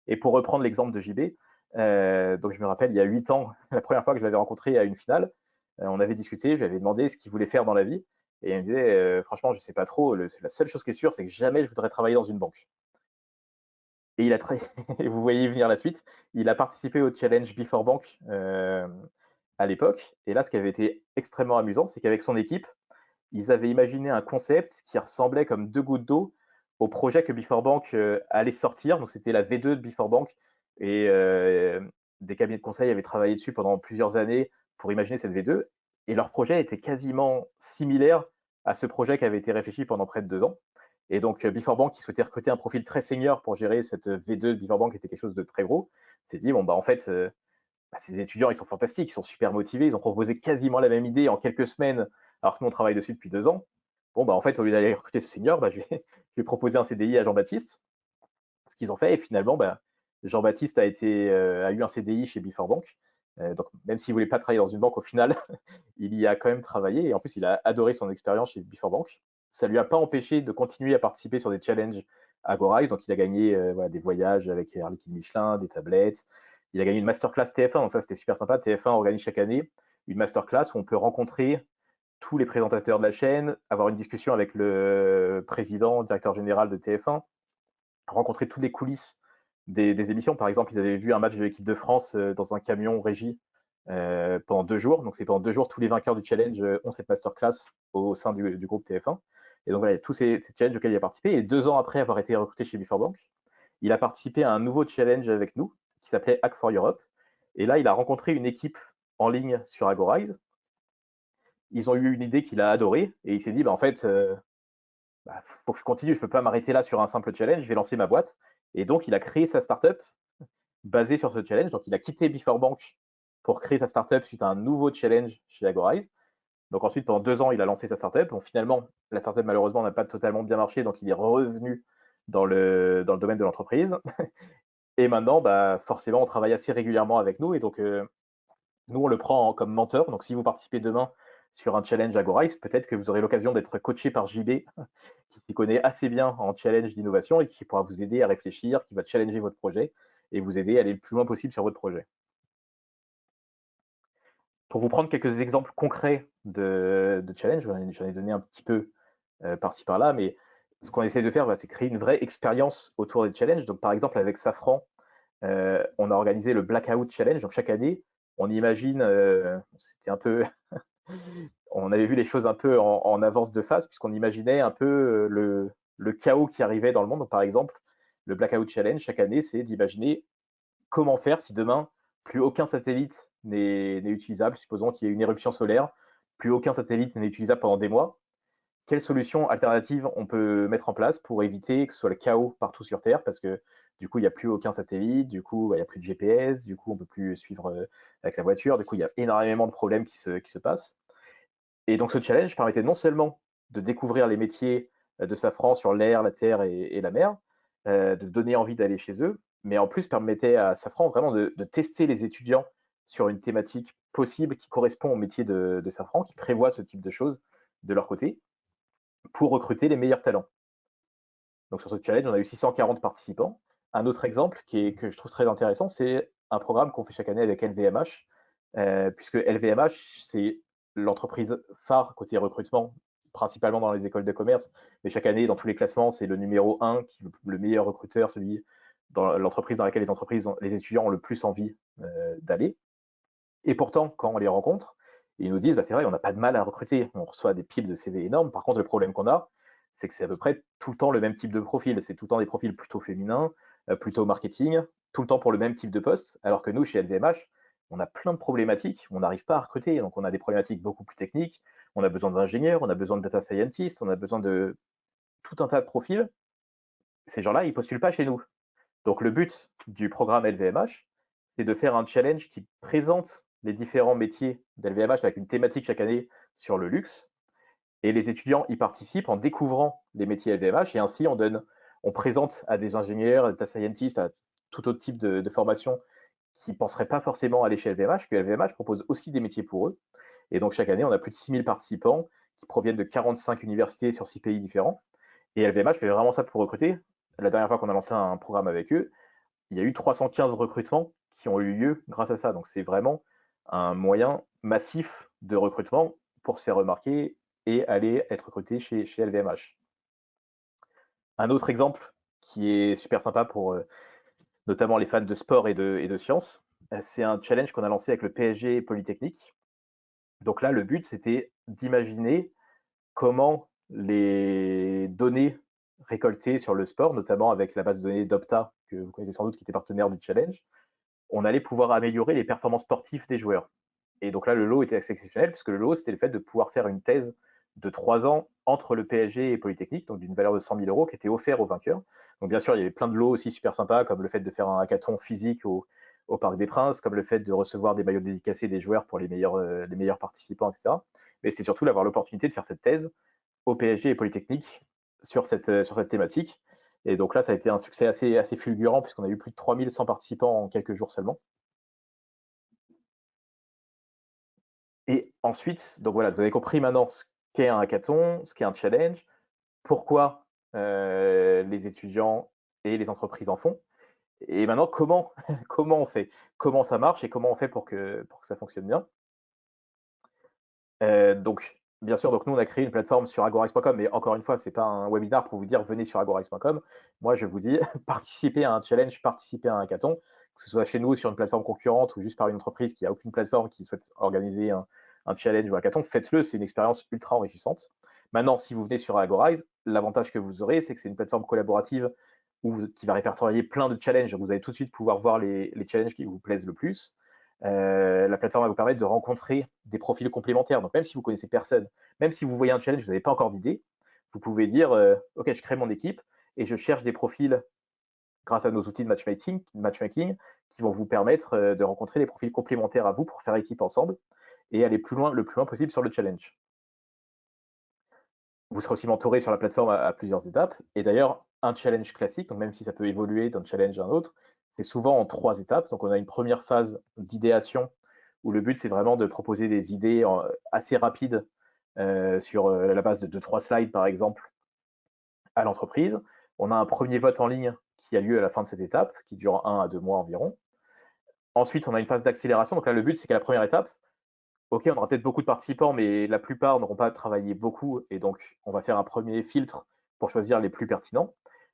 Et pour reprendre l'exemple de JB, donc je me rappelle, il y a 8 ans, la première fois que je l'avais rencontré à une finale, on avait discuté, je lui avais demandé ce qu'il voulait faire dans la vie. Et il me disait, franchement, je ne sais pas trop, la seule chose qui est sûre, c'est que jamais je voudrais travailler dans une banque. Et il a et vous voyez venir la suite. Il a participé au challenge Before Bank à l'époque. Et là, ce qui avait été extrêmement amusant, c'est qu'avec son équipe, ils avaient imaginé un concept qui ressemblait comme deux gouttes d'eau au projet que Before Bank allait sortir. Donc, c'était la V2 de Before Bank. Et des cabinets de conseil avaient travaillé dessus pendant plusieurs années pour imaginer cette V2. Et leur projet était quasiment similaire à ce projet qui avait été réfléchi pendant près de 2 ans. Et donc, Before Bank, qui souhaitait recruter un profil très senior pour gérer cette V2 de Before Bank, qui était quelque chose de très gros, s'est dit, bon, bah, en fait, ces étudiants, ils sont fantastiques, ils sont super motivés, ils ont proposé quasiment la même idée en quelques semaines, alors que nous, on travaille dessus depuis 2 ans. Bon, bah, en fait, au lieu d'aller recruter ce senior, bah, je vais proposer un CDI à Jean-Baptiste, ce qu'ils ont fait. Et finalement, bah, Jean-Baptiste a eu un CDI chez Before Bank. Donc, même s'il ne voulait pas travailler dans une banque, au final, il y a quand même travaillé. Et en plus, il a adoré son expérience chez Before Bank. Ça ne lui a pas empêché de continuer à participer sur des challenges à Gorize. Donc, il a gagné voilà, des voyages avec Air Liquide Michelin, des tablettes. Il a gagné une masterclass TF1. Donc, ça, c'était super sympa. TF1 organise chaque année une masterclass où on peut rencontrer tous les présentateurs de la chaîne, avoir une discussion avec le président, directeur général de TF1, rencontrer toutes les coulisses des émissions. Par exemple, ils avaient vu un match de l'équipe de France dans un camion régie pendant 2 jours. Donc, c'est pendant 2 jours, tous les vainqueurs du challenge ont cette masterclass au sein du groupe TF1. Et donc, voilà, il y a tous ces challenges auxquels il a participé. Et 2 ans après avoir été recruté chez Before Bank, il a participé à un nouveau challenge avec nous qui s'appelait Hack for Europe. Et là, il a rencontré une équipe en ligne sur Agorize. Ils ont eu une idée qu'il a adorée et il s'est dit, bah, en fait, bah, faut que je continue, je peux pas m'arrêter là sur un simple challenge, je vais lancer ma boîte. Et donc, il a créé sa startup basée sur ce challenge. Donc, il a quitté Before Bank pour créer sa startup suite à un nouveau challenge chez Agorize. Donc, ensuite, pendant 2 ans, il a lancé sa startup. Bon, finalement, la startup, malheureusement, n'a pas totalement bien marché. Donc, il est revenu dans le domaine de l'entreprise. Et maintenant, bah, forcément, on travaille assez régulièrement avec nous. Et donc, nous, on le prend comme mentor. Donc, si vous participez demain sur un challenge Agorize, peut-être que vous aurez l'occasion d'être coaché par JB, qui s'y connaît assez bien en challenge d'innovation et qui pourra vous aider à réfléchir, qui va challenger votre projet et vous aider à aller le plus loin possible sur votre projet. Pour vous prendre quelques exemples concrets de challenge, j'en ai donné un petit peu par-ci par-là, mais ce qu'on essaie de faire, c'est créer une vraie expérience autour des challenges. Donc, par exemple, avec Safran, on a organisé le Blackout Challenge. Donc, chaque année, on imagine, c'était un peu, on avait vu les choses un peu en avance de phase, puisqu'on imaginait un peu le chaos qui arrivait dans le monde. Donc, par exemple, le Blackout Challenge, chaque année, c'est d'imaginer comment faire si demain, plus aucun satellite n'est utilisable. Supposons qu'il y ait une éruption solaire, plus aucun satellite n'est utilisable pendant des mois. Quelles solutions alternatives on peut mettre en place pour éviter que ce soit le chaos partout sur Terre? Parce que du coup, il n'y a plus aucun satellite, du coup, il n'y a plus de GPS, du coup, on ne peut plus suivre avec la voiture, du coup, il y a énormément de problèmes qui se passent. Et donc, ce challenge permettait non seulement de découvrir les métiers de Safran sur l'air, la terre et la mer, de donner envie d'aller chez eux, mais en plus permettait à Safran vraiment de tester les étudiants sur une thématique possible qui correspond au métier de Safran, qui prévoit ce type de choses de leur côté, pour recruter les meilleurs talents. Donc sur ce challenge, on a eu 640 participants. Un autre exemple que je trouve très intéressant, c'est un programme qu'on fait chaque année avec LVMH, puisque LVMH, c'est l'entreprise phare côté recrutement, principalement dans les écoles de commerce, mais chaque année, dans tous les classements, c'est le numéro 1, qui est le meilleur recruteur, celui dans l'entreprise dans laquelle les étudiants ont le plus envie d'aller. Et pourtant, quand on les rencontre, Et ils nous disent, bah, c'est vrai, on n'a pas de mal à recruter, on reçoit des piles de CV énormes. Par contre, le problème qu'on a, c'est que c'est à peu près tout le temps le même type de profil. C'est tout le temps des profils plutôt féminins, plutôt marketing, tout le temps pour le même type de poste. Alors que nous, chez LVMH, on a plein de problématiques, on n'arrive pas à recruter. Donc, on a des problématiques beaucoup plus techniques. On a besoin d'ingénieurs, on a besoin de data scientists, on a besoin de tout un tas de profils. Ces gens-là, ils postulent pas chez nous. Donc, le but du programme LVMH, c'est de faire un challenge qui présente les différents métiers d'LVMH avec une thématique chaque année sur le luxe. Et les étudiants y participent en découvrant les métiers LVMH et ainsi on présente à des ingénieurs, à des data scientists, à tout autre type de formation qui ne penseraient pas forcément aller chez LVMH, que LVMH propose aussi des métiers pour eux. Et donc chaque année, on a plus de 6000 participants qui proviennent de 45 universités sur 6 pays différents. Et LVMH fait vraiment ça pour recruter. La dernière fois qu'on a lancé un programme avec eux, il y a eu 315 recrutements qui ont eu lieu grâce à ça. Donc c'est vraiment un moyen massif de recrutement pour se faire remarquer et aller être recruté chez LVMH. Un autre exemple qui est super sympa pour notamment les fans de sport et de sciences, c'est un challenge qu'on a lancé avec le PSG Polytechnique. Donc là, le but, c'était d'imaginer comment les données récoltées sur le sport, notamment avec la base de données d'Opta, que vous connaissez sans doute, qui était partenaire du challenge, on allait pouvoir améliorer les performances sportives des joueurs. Et donc là, le lot était assez exceptionnel, puisque le lot, c'était le fait de pouvoir faire une thèse de 3 ans entre le PSG et Polytechnique, donc d'une valeur de 100 000 euros, qui était offert aux vainqueurs. Donc bien sûr, il y avait plein de lots aussi super sympas, comme le fait de faire un hackathon physique au Parc des Princes, comme le fait de recevoir des maillots dédicacés des joueurs pour les meilleurs participants, etc. Mais c'est surtout d'avoir l'opportunité de faire cette thèse au PSG et Polytechnique sur cette thématique. Et donc là, ça a été un succès assez fulgurant, puisqu'on a eu plus de 3100 participants en quelques jours seulement. Et ensuite, donc voilà, vous avez compris maintenant ce qu'est un hackathon, ce qu'est un challenge, pourquoi les étudiants et les entreprises en font. Et maintenant, comment on fait, comment ça marche et comment on fait pour que ça fonctionne bien. Donc, bien sûr, donc nous, on a créé une plateforme sur agorax.com, mais encore une fois, c'est pas un webinaire pour vous dire venez sur agorax.com. Moi, je vous dis participez à un challenge, participez à un hackathon, que ce soit chez nous sur une plateforme concurrente ou juste par une entreprise qui a aucune plateforme qui souhaite organiser un challenge ou un hackathon, faites-le, c'est une expérience ultra enrichissante. Maintenant, si vous venez sur Agorize, l'avantage que vous aurez, c'est que c'est une plateforme collaborative qui va répertorier plein de challenges. Vous allez tout de suite pouvoir voir les challenges qui vous plaisent le plus. La plateforme va vous permettre de rencontrer des profils complémentaires. Donc, même si vous connaissez personne, même si vous voyez un challenge, vous n'avez pas encore d'idée, vous pouvez dire OK, je crée mon équipe et je cherche des profils grâce à nos outils de matchmaking qui vont vous permettre de rencontrer des profils complémentaires à vous pour faire équipe ensemble et aller le plus loin possible sur le challenge. Vous serez aussi mentoré sur la plateforme à plusieurs étapes. Et d'ailleurs, un challenge classique, donc même si ça peut évoluer d'un challenge à un autre, c'est souvent en 3 étapes. Donc on a une première phase d'idéation où le but, c'est vraiment de proposer des idées assez rapides sur la base de 2-3 slides, par exemple, à l'entreprise. On a un premier vote en ligne qui a lieu à la fin de cette étape, qui dure 1 à 2 mois environ. Ensuite, on a une phase d'accélération. Donc là, le but, c'est qu'à la première étape, OK, on aura peut-être beaucoup de participants, mais la plupart n'auront pas travaillé beaucoup et donc on va faire un premier filtre pour choisir les plus pertinents.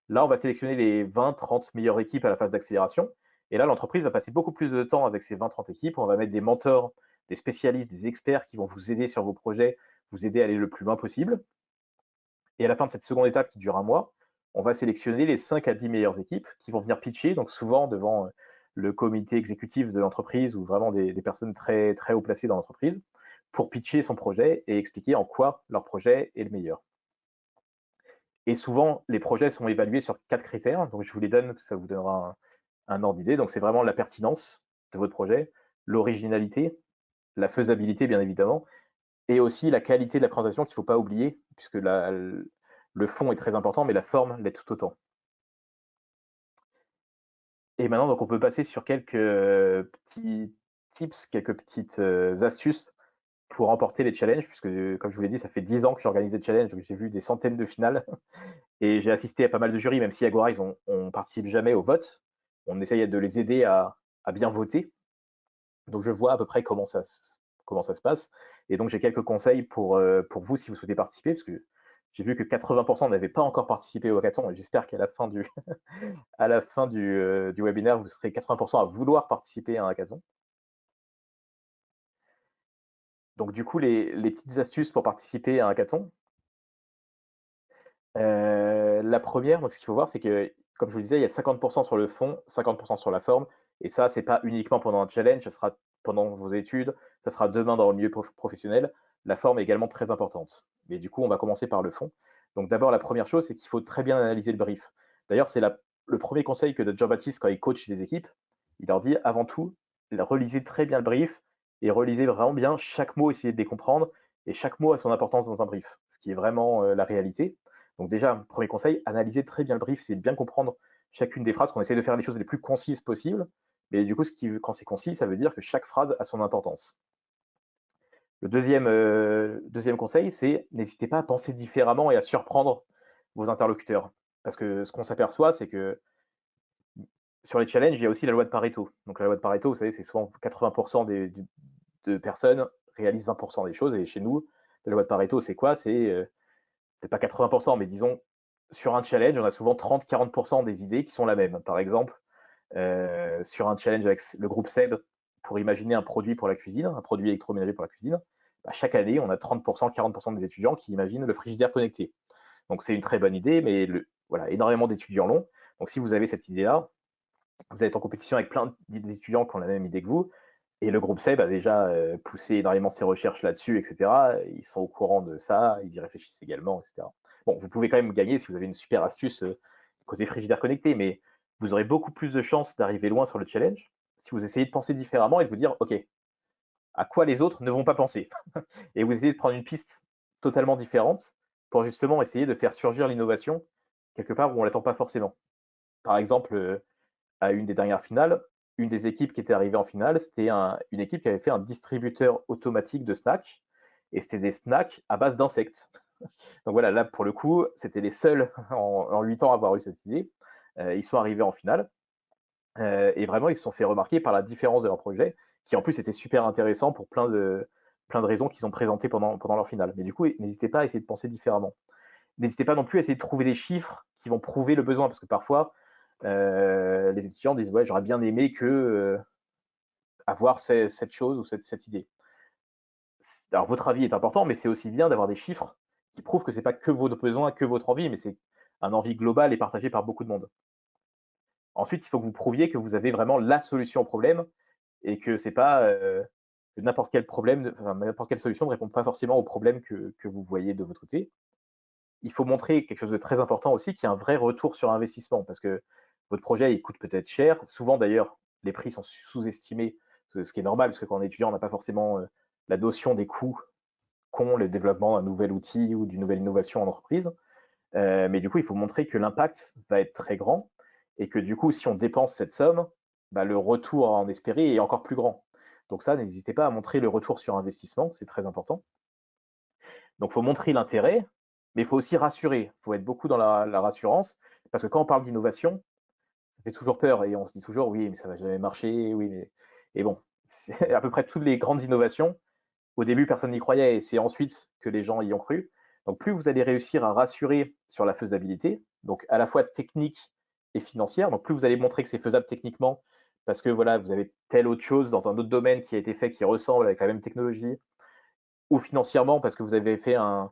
Là, on va sélectionner les 20-30 meilleures équipes à la phase d'accélération et là, l'entreprise va passer beaucoup plus de temps avec ces 20-30 équipes. On va mettre des mentors, des spécialistes, des experts qui vont vous aider sur vos projets, vous aider à aller le plus loin possible. Et à la fin de cette seconde étape qui dure un mois, on va sélectionner les 5 à 10 meilleures équipes qui vont venir pitcher, donc souvent devant le comité exécutif de l'entreprise ou vraiment des personnes très, très haut placées dans l'entreprise pour pitcher son projet et expliquer en quoi leur projet est le meilleur. Et souvent, les projets sont évalués sur 4 critères, donc je vous les donne, ça vous donnera un ordre d'idée. Donc c'est vraiment la pertinence de votre projet, l'originalité, la faisabilité bien évidemment, et aussi la qualité de la présentation qu'il ne faut pas oublier, puisque le fond est très important, mais la forme l'est tout autant. Et maintenant, donc, on peut passer sur quelques petits tips, quelques petites astuces pour remporter les challenges, puisque comme je vous l'ai dit, ça fait 10 ans que j'organise des challenges, donc j'ai vu des centaines de finales et j'ai assisté à pas mal de jurys, même si Agora, on participe jamais au vote. On essaye de les aider à bien voter. Donc je vois à peu près comment ça se passe. Et donc j'ai quelques conseils pour vous si vous souhaitez participer, parce que j'ai vu que 80% n'avaient pas encore participé au hackathon, et j'espère qu'à la fin du webinaire, vous serez 80% à vouloir participer à un hackathon. Donc du coup, les petites astuces pour participer à un hackathon. La première, donc ce qu'il faut voir, c'est que, comme je vous le disais, il y a 50 sur le fond, 50 sur la forme, et ça, c'est pas uniquement pendant un challenge, ça sera pendant vos études, ça sera demain dans le milieu professionnel. La forme est également très importante. Mais du coup, on va commencer par le fond. Donc d'abord, la première chose, c'est qu'il faut très bien analyser le brief. D'ailleurs, c'est le premier conseil que donne Jean-Baptiste quand il coach des équipes. Il leur dit, avant tout, relisez très bien le brief et relisez vraiment bien chaque mot, essayez de les comprendre, et chaque mot a son importance dans un brief, ce qui est vraiment la réalité. Donc déjà, premier conseil, analyser très bien le brief, c'est bien comprendre chacune des phrases, qu'on essaie de faire les choses les plus concises possibles. Mais du coup, quand c'est concis, ça veut dire que chaque phrase a son importance. Le deuxième conseil, c'est n'hésitez pas à penser différemment et à surprendre vos interlocuteurs. Parce que ce qu'on s'aperçoit, c'est que sur les challenges, il y a aussi la loi de Pareto. Donc la loi de Pareto, vous savez, c'est souvent 80% de personnes réalisent 20% des choses. Et chez nous, la loi de Pareto, c'est quoi? C'est pas 80%, mais disons, sur un challenge, on a souvent 30-40% des idées qui sont la même. Par exemple, sur un challenge avec le groupe SEB, pour imaginer un produit pour la cuisine, un produit électroménager pour la cuisine, bah, chaque année, on a 30%, 40% des étudiants qui imaginent le frigidaire connecté. Donc c'est une très bonne idée, mais voilà, énormément d'étudiants l'ont. Donc si vous avez cette idée-là, vous êtes en compétition avec plein d'étudiants qui ont la même idée que vous, et le groupe SEB a déjà poussé énormément ses recherches là-dessus, etc. Ils sont au courant de ça, ils y réfléchissent également, etc. Bon, vous pouvez quand même gagner si vous avez une super astuce côté frigidaire connecté, mais vous aurez beaucoup plus de chances d'arriver loin sur le challenge si vous essayez de penser différemment et de vous dire, OK, à quoi les autres ne vont pas penser? Et vous essayez de prendre une piste totalement différente pour justement essayer de faire surgir l'innovation quelque part où on ne l'attend pas forcément. Par exemple, à une des dernières finales, une des équipes qui était arrivée en finale, c'était une équipe qui avait fait un distributeur automatique de snacks, et c'était des snacks à base d'insectes. Donc voilà, là pour le coup, c'était les seuls en 8 ans à avoir eu cette idée. Ils sont arrivés en finale, et vraiment ils se sont fait remarquer par la différence de leur projet, qui en plus était super intéressant pour plein de raisons qu'ils ont présentées pendant leur finale. Mais du coup, n'hésitez pas à essayer de penser différemment. N'hésitez pas non plus à essayer de trouver des chiffres qui vont prouver le besoin, parce que parfois, les étudiants disent ouais, j'aurais bien aimé que avoir cette chose ou cette idée. Alors votre avis est important, mais c'est aussi bien d'avoir des chiffres qui prouvent que c'est pas que votre besoin, que votre envie, mais c'est un envie globale et partagée par beaucoup de monde. Ensuite, il faut que vous prouviez que vous avez vraiment la solution au problème et que c'est pas que n'importe quel problème, enfin, n'importe quelle solution ne répond pas forcément au problème que vous voyez de votre côté. Il faut montrer quelque chose de très important aussi, qui est un vrai retour sur investissement, parce que votre projet, il coûte peut-être cher. Souvent, d'ailleurs, les prix sont sous-estimés, ce qui est normal, parce que quand on est étudiant, on n'a pas forcément la notion des coûts qu'ont le développement d'un nouvel outil ou d'une nouvelle innovation en entreprise. Mais du coup, il faut montrer que l'impact va être très grand et que du coup, si on dépense cette somme, bah, le retour à en espérer est encore plus grand. Donc ça, n'hésitez pas à montrer le retour sur investissement, c'est très important. Donc, il faut montrer l'intérêt, mais il faut aussi rassurer. Il faut être beaucoup dans la rassurance, parce que quand on parle d'innovation, ça fait toujours peur et on se dit toujours oui, mais ça va jamais marcher, oui, mais et bon, c'est à peu près toutes les grandes innovations. Au début, personne n'y croyait et c'est ensuite que les gens y ont cru. Donc, plus vous allez réussir à rassurer sur la faisabilité, donc à la fois technique et financière, donc plus vous allez montrer que c'est faisable techniquement, parce que voilà, vous avez telle autre chose dans un autre domaine qui a été fait qui ressemble avec la même technologie, ou financièrement parce que vous avez fait un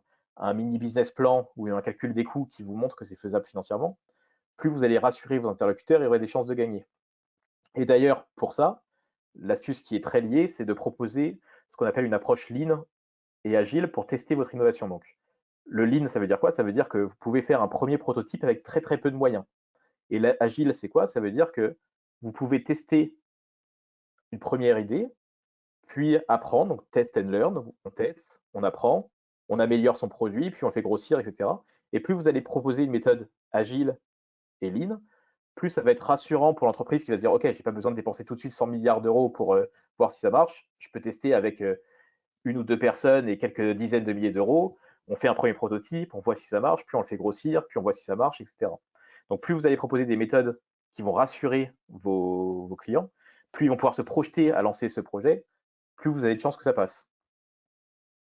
mini business plan ou un calcul des coûts qui vous montre que c'est faisable financièrement, plus vous allez rassurer vos interlocuteurs et aurez des chances de gagner. Et d'ailleurs, pour ça, l'astuce qui est très liée, c'est de proposer ce qu'on appelle une approche lean et agile pour tester votre innovation. Donc, le lean, ça veut dire quoi? Ça veut dire que vous pouvez faire un premier prototype avec très très peu de moyens. Et l'agile, c'est quoi? Ça veut dire que vous pouvez tester une première idée, puis apprendre, donc test and learn, on teste, on apprend, on améliore son produit, puis on le fait grossir, etc. Et plus vous allez proposer une méthode agile et lean, plus ça va être rassurant pour l'entreprise qui va se dire, OK, j'ai pas besoin de dépenser tout de suite 100 milliards d'euros pour voir si ça marche. Je peux tester avec une ou deux personnes et quelques dizaines de milliers d'euros. On fait un premier prototype, on voit si ça marche, puis on le fait grossir, puis on voit si ça marche, etc. Donc plus vous allez proposer des méthodes qui vont rassurer vos clients, plus ils vont pouvoir se projeter à lancer ce projet, plus vous avez de chances que ça passe.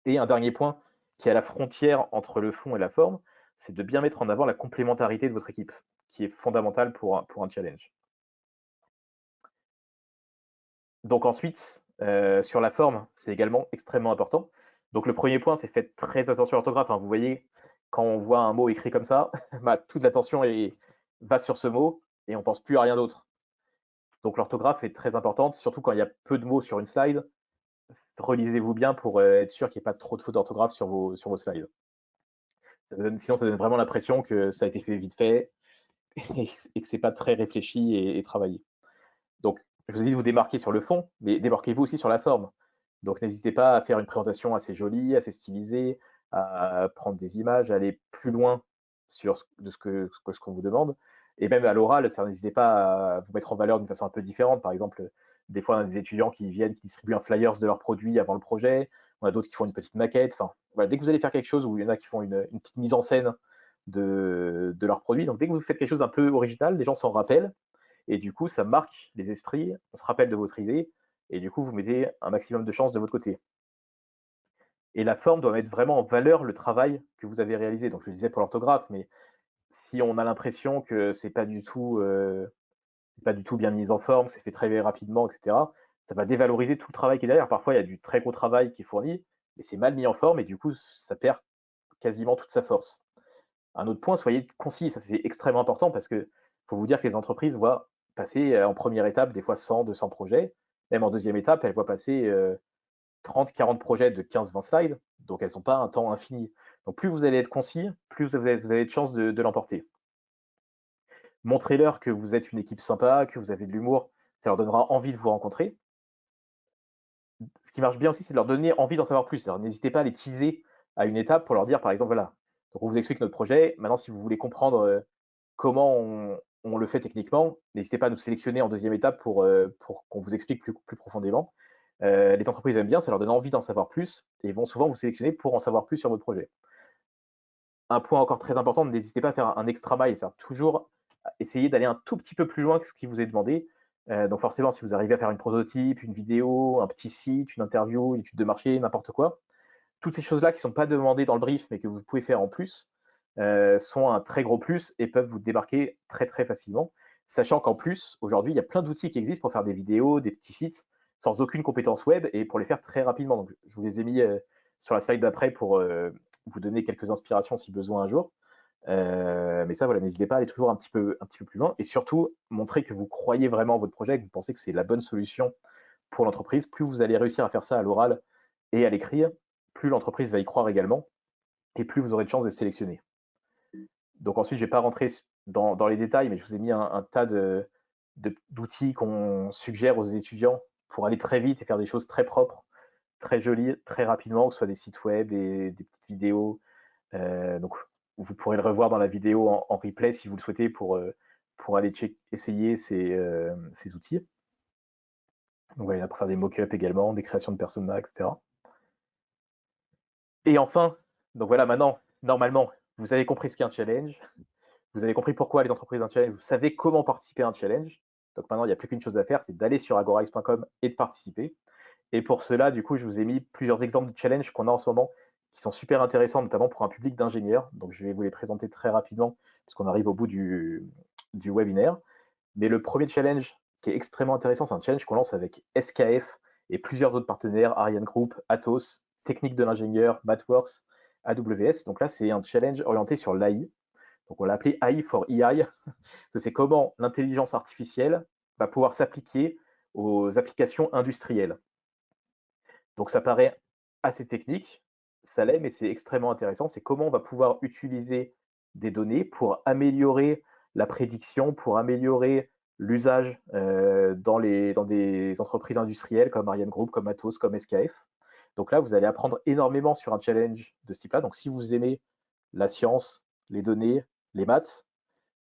Et un dernier point qui est à la frontière entre le fond et la forme, c'est de bien mettre en avant la complémentarité de votre équipe, qui est fondamentale pour un challenge. Donc ensuite, Sur la forme, c'est également extrêmement important. Donc le premier point, c'est faites très attention à l'orthographe, hein. Vous voyez, quand on voit un mot écrit comme ça, bah, toute l'attention va sur ce mot et on pense plus à rien d'autre. Donc l'orthographe est très importante, surtout quand il y a peu de mots sur une slide. Relisez-vous bien pour être sûr qu'il n'y ait pas trop de fautes d'orthographe sur vos slides. Sinon, ça donne vraiment l'impression que ça a été fait vite fait et que c'est pas très réfléchi et travaillé. Donc, je vous ai dit de vous démarquer sur le fond, mais démarquez-vous aussi sur la forme. Donc, n'hésitez pas à faire une présentation assez jolie, assez stylisée, à prendre des images, à aller plus loin de ce qu'on vous demande. Et même à l'oral, n'hésitez pas à vous mettre en valeur d'une façon un peu différente. Par exemple, des fois, on a des étudiants qui viennent, qui distribuent un flyers de leurs produits avant le projet. On a d'autres qui font une petite maquette. Enfin, voilà, dès que vous allez faire quelque chose où il y en a qui font une petite mise en scène de leurs produits, donc dès que vous faites quelque chose d'un peu original, les gens s'en rappellent et du coup, ça marque les esprits, on se rappelle de votre idée, et du coup, vous mettez un maximum de chances de votre côté. Et la forme doit mettre vraiment en valeur le travail que vous avez réalisé. Donc, je le disais pour l'orthographe, mais si on a l'impression que c'est pas du tout bien mis en forme, c'est fait très rapidement, etc., ça va dévaloriser tout le travail qui est derrière. Parfois, il y a du très gros travail qui est fourni, mais c'est mal mis en forme, et du coup, ça perd quasiment toute sa force. Un autre point, soyez concis, ça c'est extrêmement important parce que faut vous dire que les entreprises voient passer en première étape des fois 100, 200 projets, même en deuxième étape, elles voient passer 30, 40 projets de 15, 20 slides, donc elles n'ont pas un temps infini. Donc plus vous allez être concis, plus vous avez de chances de l'emporter. Montrez-leur que vous êtes une équipe sympa, que vous avez de l'humour, ça leur donnera envie de vous rencontrer. Ce qui marche bien aussi, c'est de leur donner envie d'en savoir plus. Alors n'hésitez pas à les teaser à une étape pour leur dire, par exemple, voilà, donc on vous explique notre projet, maintenant si vous voulez comprendre comment on le fait techniquement, n'hésitez pas à nous sélectionner en deuxième étape pour qu'on vous explique plus profondément. Les entreprises aiment bien, ça leur donne envie d'en savoir plus et vont souvent vous sélectionner pour en savoir plus sur votre projet. Un point encore très important, n'hésitez pas à faire un extra mile, c'est-à-dire toujours essayer d'aller un tout petit peu plus loin que ce qui vous est demandé. Donc forcément, si vous arrivez à faire une prototype, une vidéo, un petit site, une interview, une étude de marché, n'importe quoi, toutes ces choses-là qui ne sont pas demandées dans le brief, mais que vous pouvez faire en plus, sont un très gros plus et peuvent vous démarquer très très facilement. Sachant qu'en plus, aujourd'hui, il y a plein d'outils qui existent pour faire des vidéos, des petits sites, sans aucune compétence web et pour les faire très rapidement. Donc, je vous les ai mis sur la slide d'après pour vous donner quelques inspirations si besoin un jour. Mais ça, voilà, n'hésitez pas à aller toujours un petit peu plus loin et surtout montrer que vous croyez vraiment en votre projet, que vous pensez que c'est la bonne solution pour l'entreprise. Plus vous allez réussir à faire ça à l'oral et à l'écrire, plus l'entreprise va y croire également et plus vous aurez de chances d'être sélectionné. Donc ensuite, je ne vais pas rentrer dans les détails, mais je vous ai mis un tas d'outils qu'on suggère aux étudiants pour aller très vite et faire des choses très propres, très jolies, très rapidement, que ce soit des sites web, des petites vidéos. Donc vous pourrez le revoir dans la vidéo en replay si vous le souhaitez pour aller essayer ces outils. Donc voilà, il y en a pour faire des mock-ups également, des créations de personas, etc. Et enfin, donc voilà, maintenant, normalement, vous avez compris ce qu'est un challenge, vous avez compris pourquoi les entreprises un challenge, vous savez comment participer à un challenge. Donc maintenant, il n'y a plus qu'une chose à faire, c'est d'aller sur agorize.com et de participer. Et pour cela, du coup, je vous ai mis plusieurs exemples de challenges qu'on a en ce moment qui sont super intéressants, notamment pour un public d'ingénieurs. Donc je vais vous les présenter très rapidement, puisqu'on arrive au bout du webinaire. Mais le premier challenge qui est extrêmement intéressant, c'est un challenge qu'on lance avec SKF et plusieurs autres partenaires, Ariane Group, Atos, Technique de l'ingénieur, Mathworks, AWS. Donc là, c'est un challenge orienté sur l'AI. Donc on l'a appelé AI for EI. C'est comment l'intelligence artificielle va pouvoir s'appliquer aux applications industrielles. Donc ça paraît assez technique, ça l'est, mais c'est extrêmement intéressant. C'est comment on va pouvoir utiliser des données pour améliorer la prédiction, pour améliorer l'usage dans des entreprises industrielles comme Ariane Group, comme Atos, comme SKF. Donc là, vous allez apprendre énormément sur un challenge de ce type-là. Donc si vous aimez la science, les données, les maths,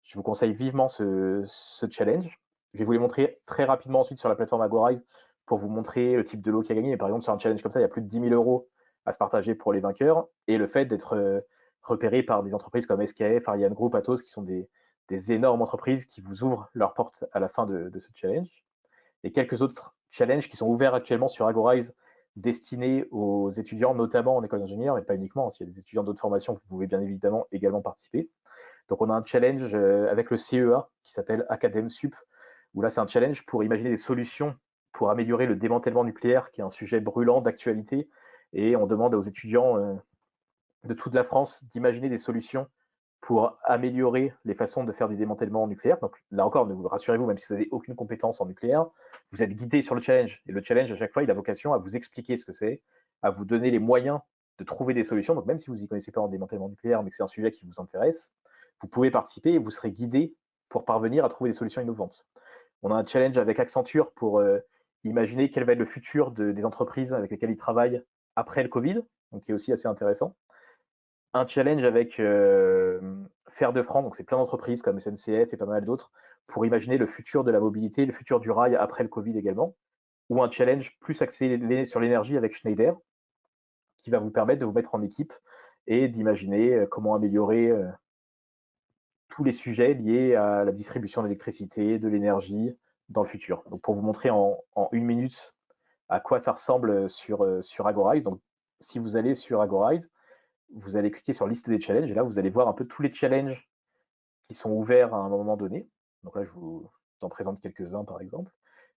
je vous conseille vivement ce challenge. Je vais vous les montrer très rapidement ensuite sur la plateforme Agorize pour vous montrer le type de lot qui a gagné. Mais par exemple, sur un challenge comme ça, il y a plus de 10 000 euros à se partager pour les vainqueurs. Et le fait d'être repéré par des entreprises comme SKF, Ariane Group, Atos, qui sont des énormes entreprises qui vous ouvrent leurs portes à la fin de ce challenge. Et quelques autres challenges qui sont ouverts actuellement sur Agorize destinés aux étudiants, notamment en école d'ingénieur, et pas uniquement. S'il y a des étudiants d'autres formations, vous pouvez bien évidemment également participer. Donc on a un challenge avec le CEA qui s'appelle Academ Sup, où là c'est un challenge pour imaginer des solutions pour améliorer le démantèlement nucléaire, qui est un sujet brûlant d'actualité. Et on demande aux étudiants de toute la France d'imaginer des solutions pour améliorer les façons de faire du démantèlement nucléaire. Donc là encore, rassurez-vous, même si vous n'avez aucune compétence en nucléaire, vous êtes guidé sur le challenge. Et le challenge, à chaque fois, il a vocation à vous expliquer ce que c'est, à vous donner les moyens de trouver des solutions. Donc même si vous n'y connaissez pas en démantèlement nucléaire, mais que c'est un sujet qui vous intéresse, vous pouvez participer et vous serez guidé pour parvenir à trouver des solutions innovantes. On a un challenge avec Accenture pour imaginer quel va être le futur des entreprises avec lesquelles ils travaillent après le Covid, donc qui est aussi assez intéressant. Un challenge avec Fer de France, donc c'est plein d'entreprises comme SNCF et pas mal d'autres, pour imaginer le futur de la mobilité, le futur du rail après le Covid également, ou un challenge plus axé sur l'énergie avec Schneider, qui va vous permettre de vous mettre en équipe et d'imaginer comment améliorer tous les sujets liés à la distribution d'électricité, de l'énergie dans le futur. Donc pour vous montrer en 1 minute à quoi ça ressemble sur Agorize, donc si vous allez sur Agorize, vous allez cliquer sur liste des challenges et là vous allez voir un peu tous les challenges qui sont ouverts à un moment donné. Donc là je vous en présente quelques-uns par exemple.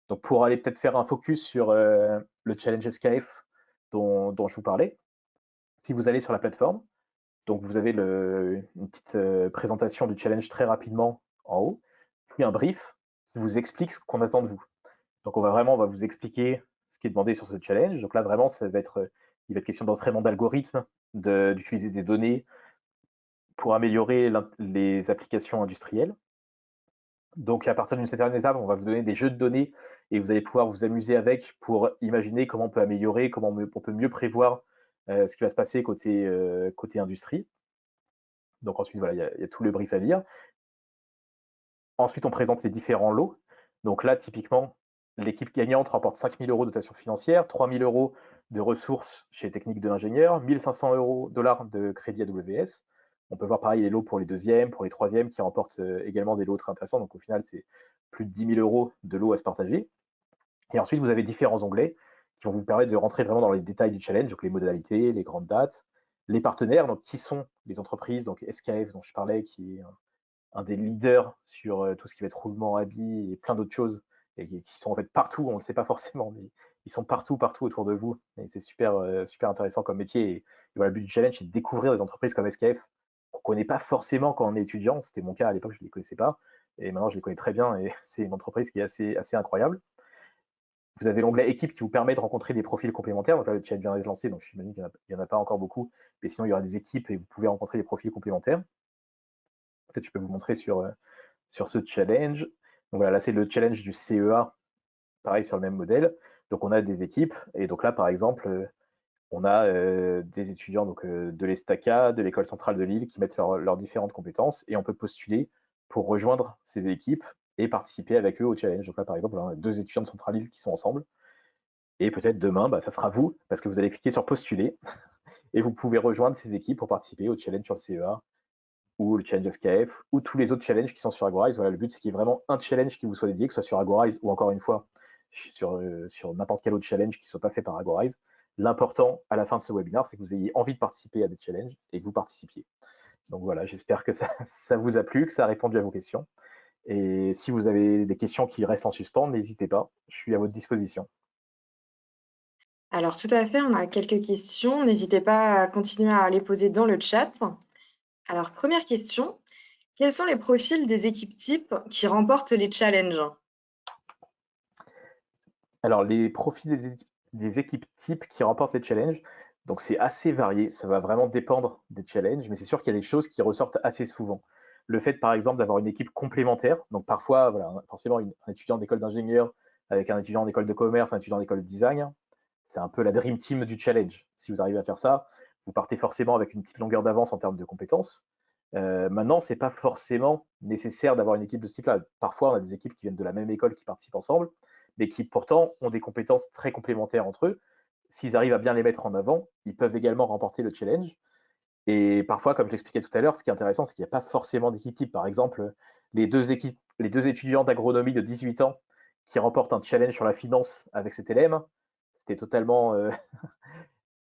Donc pour aller peut-être faire un focus sur le challenge SKF dont je vous parlais, si vous allez sur la plateforme, donc vous avez une petite présentation du challenge très rapidement en haut, puis un brief qui vous explique ce qu'on attend de vous. Donc on va vous expliquer ce qui est demandé sur ce challenge. Donc là vraiment, il va être question d'entraînement d'algorithmes, d'utiliser des données pour améliorer les applications industrielles. Donc à partir d'une certaine étape, on va vous donner des jeux de données et vous allez pouvoir vous amuser avec pour imaginer comment on peut améliorer, comment on peut mieux prévoir ce qui va se passer côté industrie. Donc ensuite, voilà, il y a tout le brief à lire. Ensuite, on présente les différents lots. Donc là, typiquement, l'équipe gagnante remporte 5 000 € de dotation financière, 3 000 € de ressources chez Technique de l'ingénieur, 1 500 $ de crédit AWS. On peut voir pareil les lots pour les deuxièmes, pour les troisièmes qui remportent également des lots très intéressants. Donc au final, c'est plus de 10 000 € de lots à se partager. Et ensuite, vous avez différents onglets qui vont vous permettre de rentrer vraiment dans les détails du challenge, donc les modalités, les grandes dates, les partenaires, donc qui sont les entreprises, donc SKF dont je parlais, qui est un des leaders sur tout ce qui va être roulement habits et plein d'autres choses, et qui sont en fait partout, on ne le sait pas forcément, mais ils sont partout autour de vous. Et c'est super intéressant comme métier. Et voilà, le but du challenge, c'est de découvrir des entreprises comme SKF qu'on ne connaît pas forcément quand on est étudiant. C'était mon cas à l'époque, je ne les connaissais pas. Et maintenant, je les connais très bien et c'est une entreprise qui est assez incroyable. Vous avez l'onglet équipe qui vous permet de rencontrer des profils complémentaires. Donc là, le chat vient d'être lancé, donc j'imagine qu'il n'y en a pas encore beaucoup. Mais sinon, il y aura des équipes et vous pouvez rencontrer des profils complémentaires. Peut-être je peux vous montrer sur ce challenge. Donc voilà, là, c'est le challenge du CEA, pareil sur le même modèle. Donc on a des équipes. Et donc là, par exemple, on a des étudiants donc, de l'ESTACA, de l'École centrale de Lille, qui mettent leurs différentes compétences. Et on peut postuler pour rejoindre ces équipes et participer avec eux au challenge. Donc là, par exemple, on a 2 étudiants de Centrale Lille qui sont ensemble. Et peut-être demain, ça sera vous, parce que vous allez cliquer sur postuler. Et vous pouvez rejoindre ces équipes pour participer au challenge sur le CEA ou le challenge SKF ou tous les autres challenges qui sont sur Agorize. Voilà, le but, c'est qu'il y ait vraiment un challenge qui vous soit dédié, que ce soit sur Agorize ou encore une fois sur n'importe quel autre challenge qui ne soit pas fait par Agorize. L'important à la fin de ce webinaire, c'est que vous ayez envie de participer à des challenges et que vous participiez. Donc voilà, j'espère que ça vous a plu, que ça a répondu à vos questions. Et si vous avez des questions qui restent en suspens, n'hésitez pas, je suis à votre disposition. Alors tout à fait, on a quelques questions. N'hésitez pas à continuer à les poser dans le chat. Alors première question, quels sont les profils des équipes types qui remportent les challenges? Alors, les profils des équipes types qui remportent les challenges, donc c'est assez varié, ça va vraiment dépendre des challenges, mais c'est sûr qu'il y a des choses qui ressortent assez souvent. Le fait, par exemple, d'avoir une équipe complémentaire, donc parfois, voilà, forcément, un étudiant d'école d'ingénieur avec un étudiant d'école de commerce, un étudiant d'école de design, c'est un peu la dream team du challenge. Si vous arrivez à faire ça, vous partez forcément avec une petite longueur d'avance en termes de compétences. Maintenant, c'est pas forcément nécessaire d'avoir une équipe de ce type-là. Parfois, on a des équipes qui viennent de la même école qui participent ensemble, mais qui pourtant ont des compétences très complémentaires entre eux. S'ils arrivent à bien les mettre en avant, ils peuvent également remporter le challenge. Et parfois, comme je l'expliquais tout à l'heure, ce qui est intéressant, c'est qu'il n'y a pas forcément d'équipe type. Par exemple, les deux étudiants d'agronomie de 18 ans qui remportent un challenge sur la finance avec cet élève, c'était totalement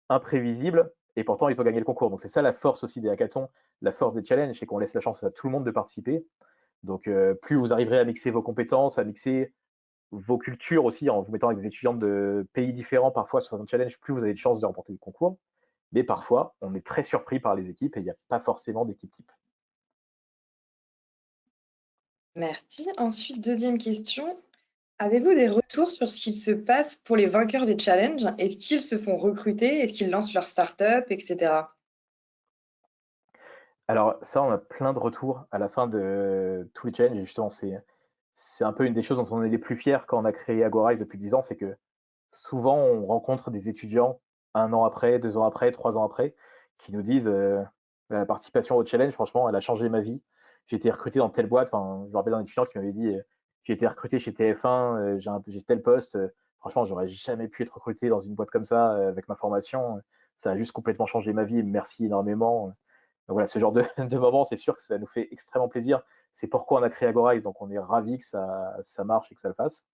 imprévisible, et pourtant ils ont gagné le concours. Donc c'est ça la force aussi des hackathons, la force des challenges, c'est qu'on laisse la chance à tout le monde de participer. Donc plus vous arriverez à mixer vos compétences, à mixer vos cultures aussi, en vous mettant avec des étudiants de pays différents parfois sur un challenge, plus vous avez de chances de remporter le concours. Mais parfois, on est très surpris par les équipes et il n'y a pas forcément d'équipe type. Merci. Ensuite, deuxième question. Avez-vous des retours sur ce qu'il se passe pour les vainqueurs des challenges? Est-ce qu'ils se font recruter? Est-ce qu'ils lancent leur start-up, etc.? Alors ça, on a plein de retours à la fin de tous les challenges et justement, c'est un peu une des choses dont on est les plus fiers quand on a créé Agorize depuis 10 ans, c'est que souvent on rencontre des étudiants 1 an après, 2 ans après, 3 ans après, qui nous disent, «La participation au challenge, franchement, elle a changé ma vie. J'ai été recruté dans telle boîte», enfin, je me rappelle d'un étudiant qui m'avait dit, «J'ai été recruté chez TF1, j'ai tel poste, franchement, j'aurais jamais pu être recruté dans une boîte comme ça, avec ma formation, ça a juste complètement changé ma vie, merci énormément». Donc voilà, ce genre de, de moment, c'est sûr que ça nous fait extrêmement plaisir. C'est pourquoi on a créé Agorize, donc on est ravis que ça marche et que ça le fasse.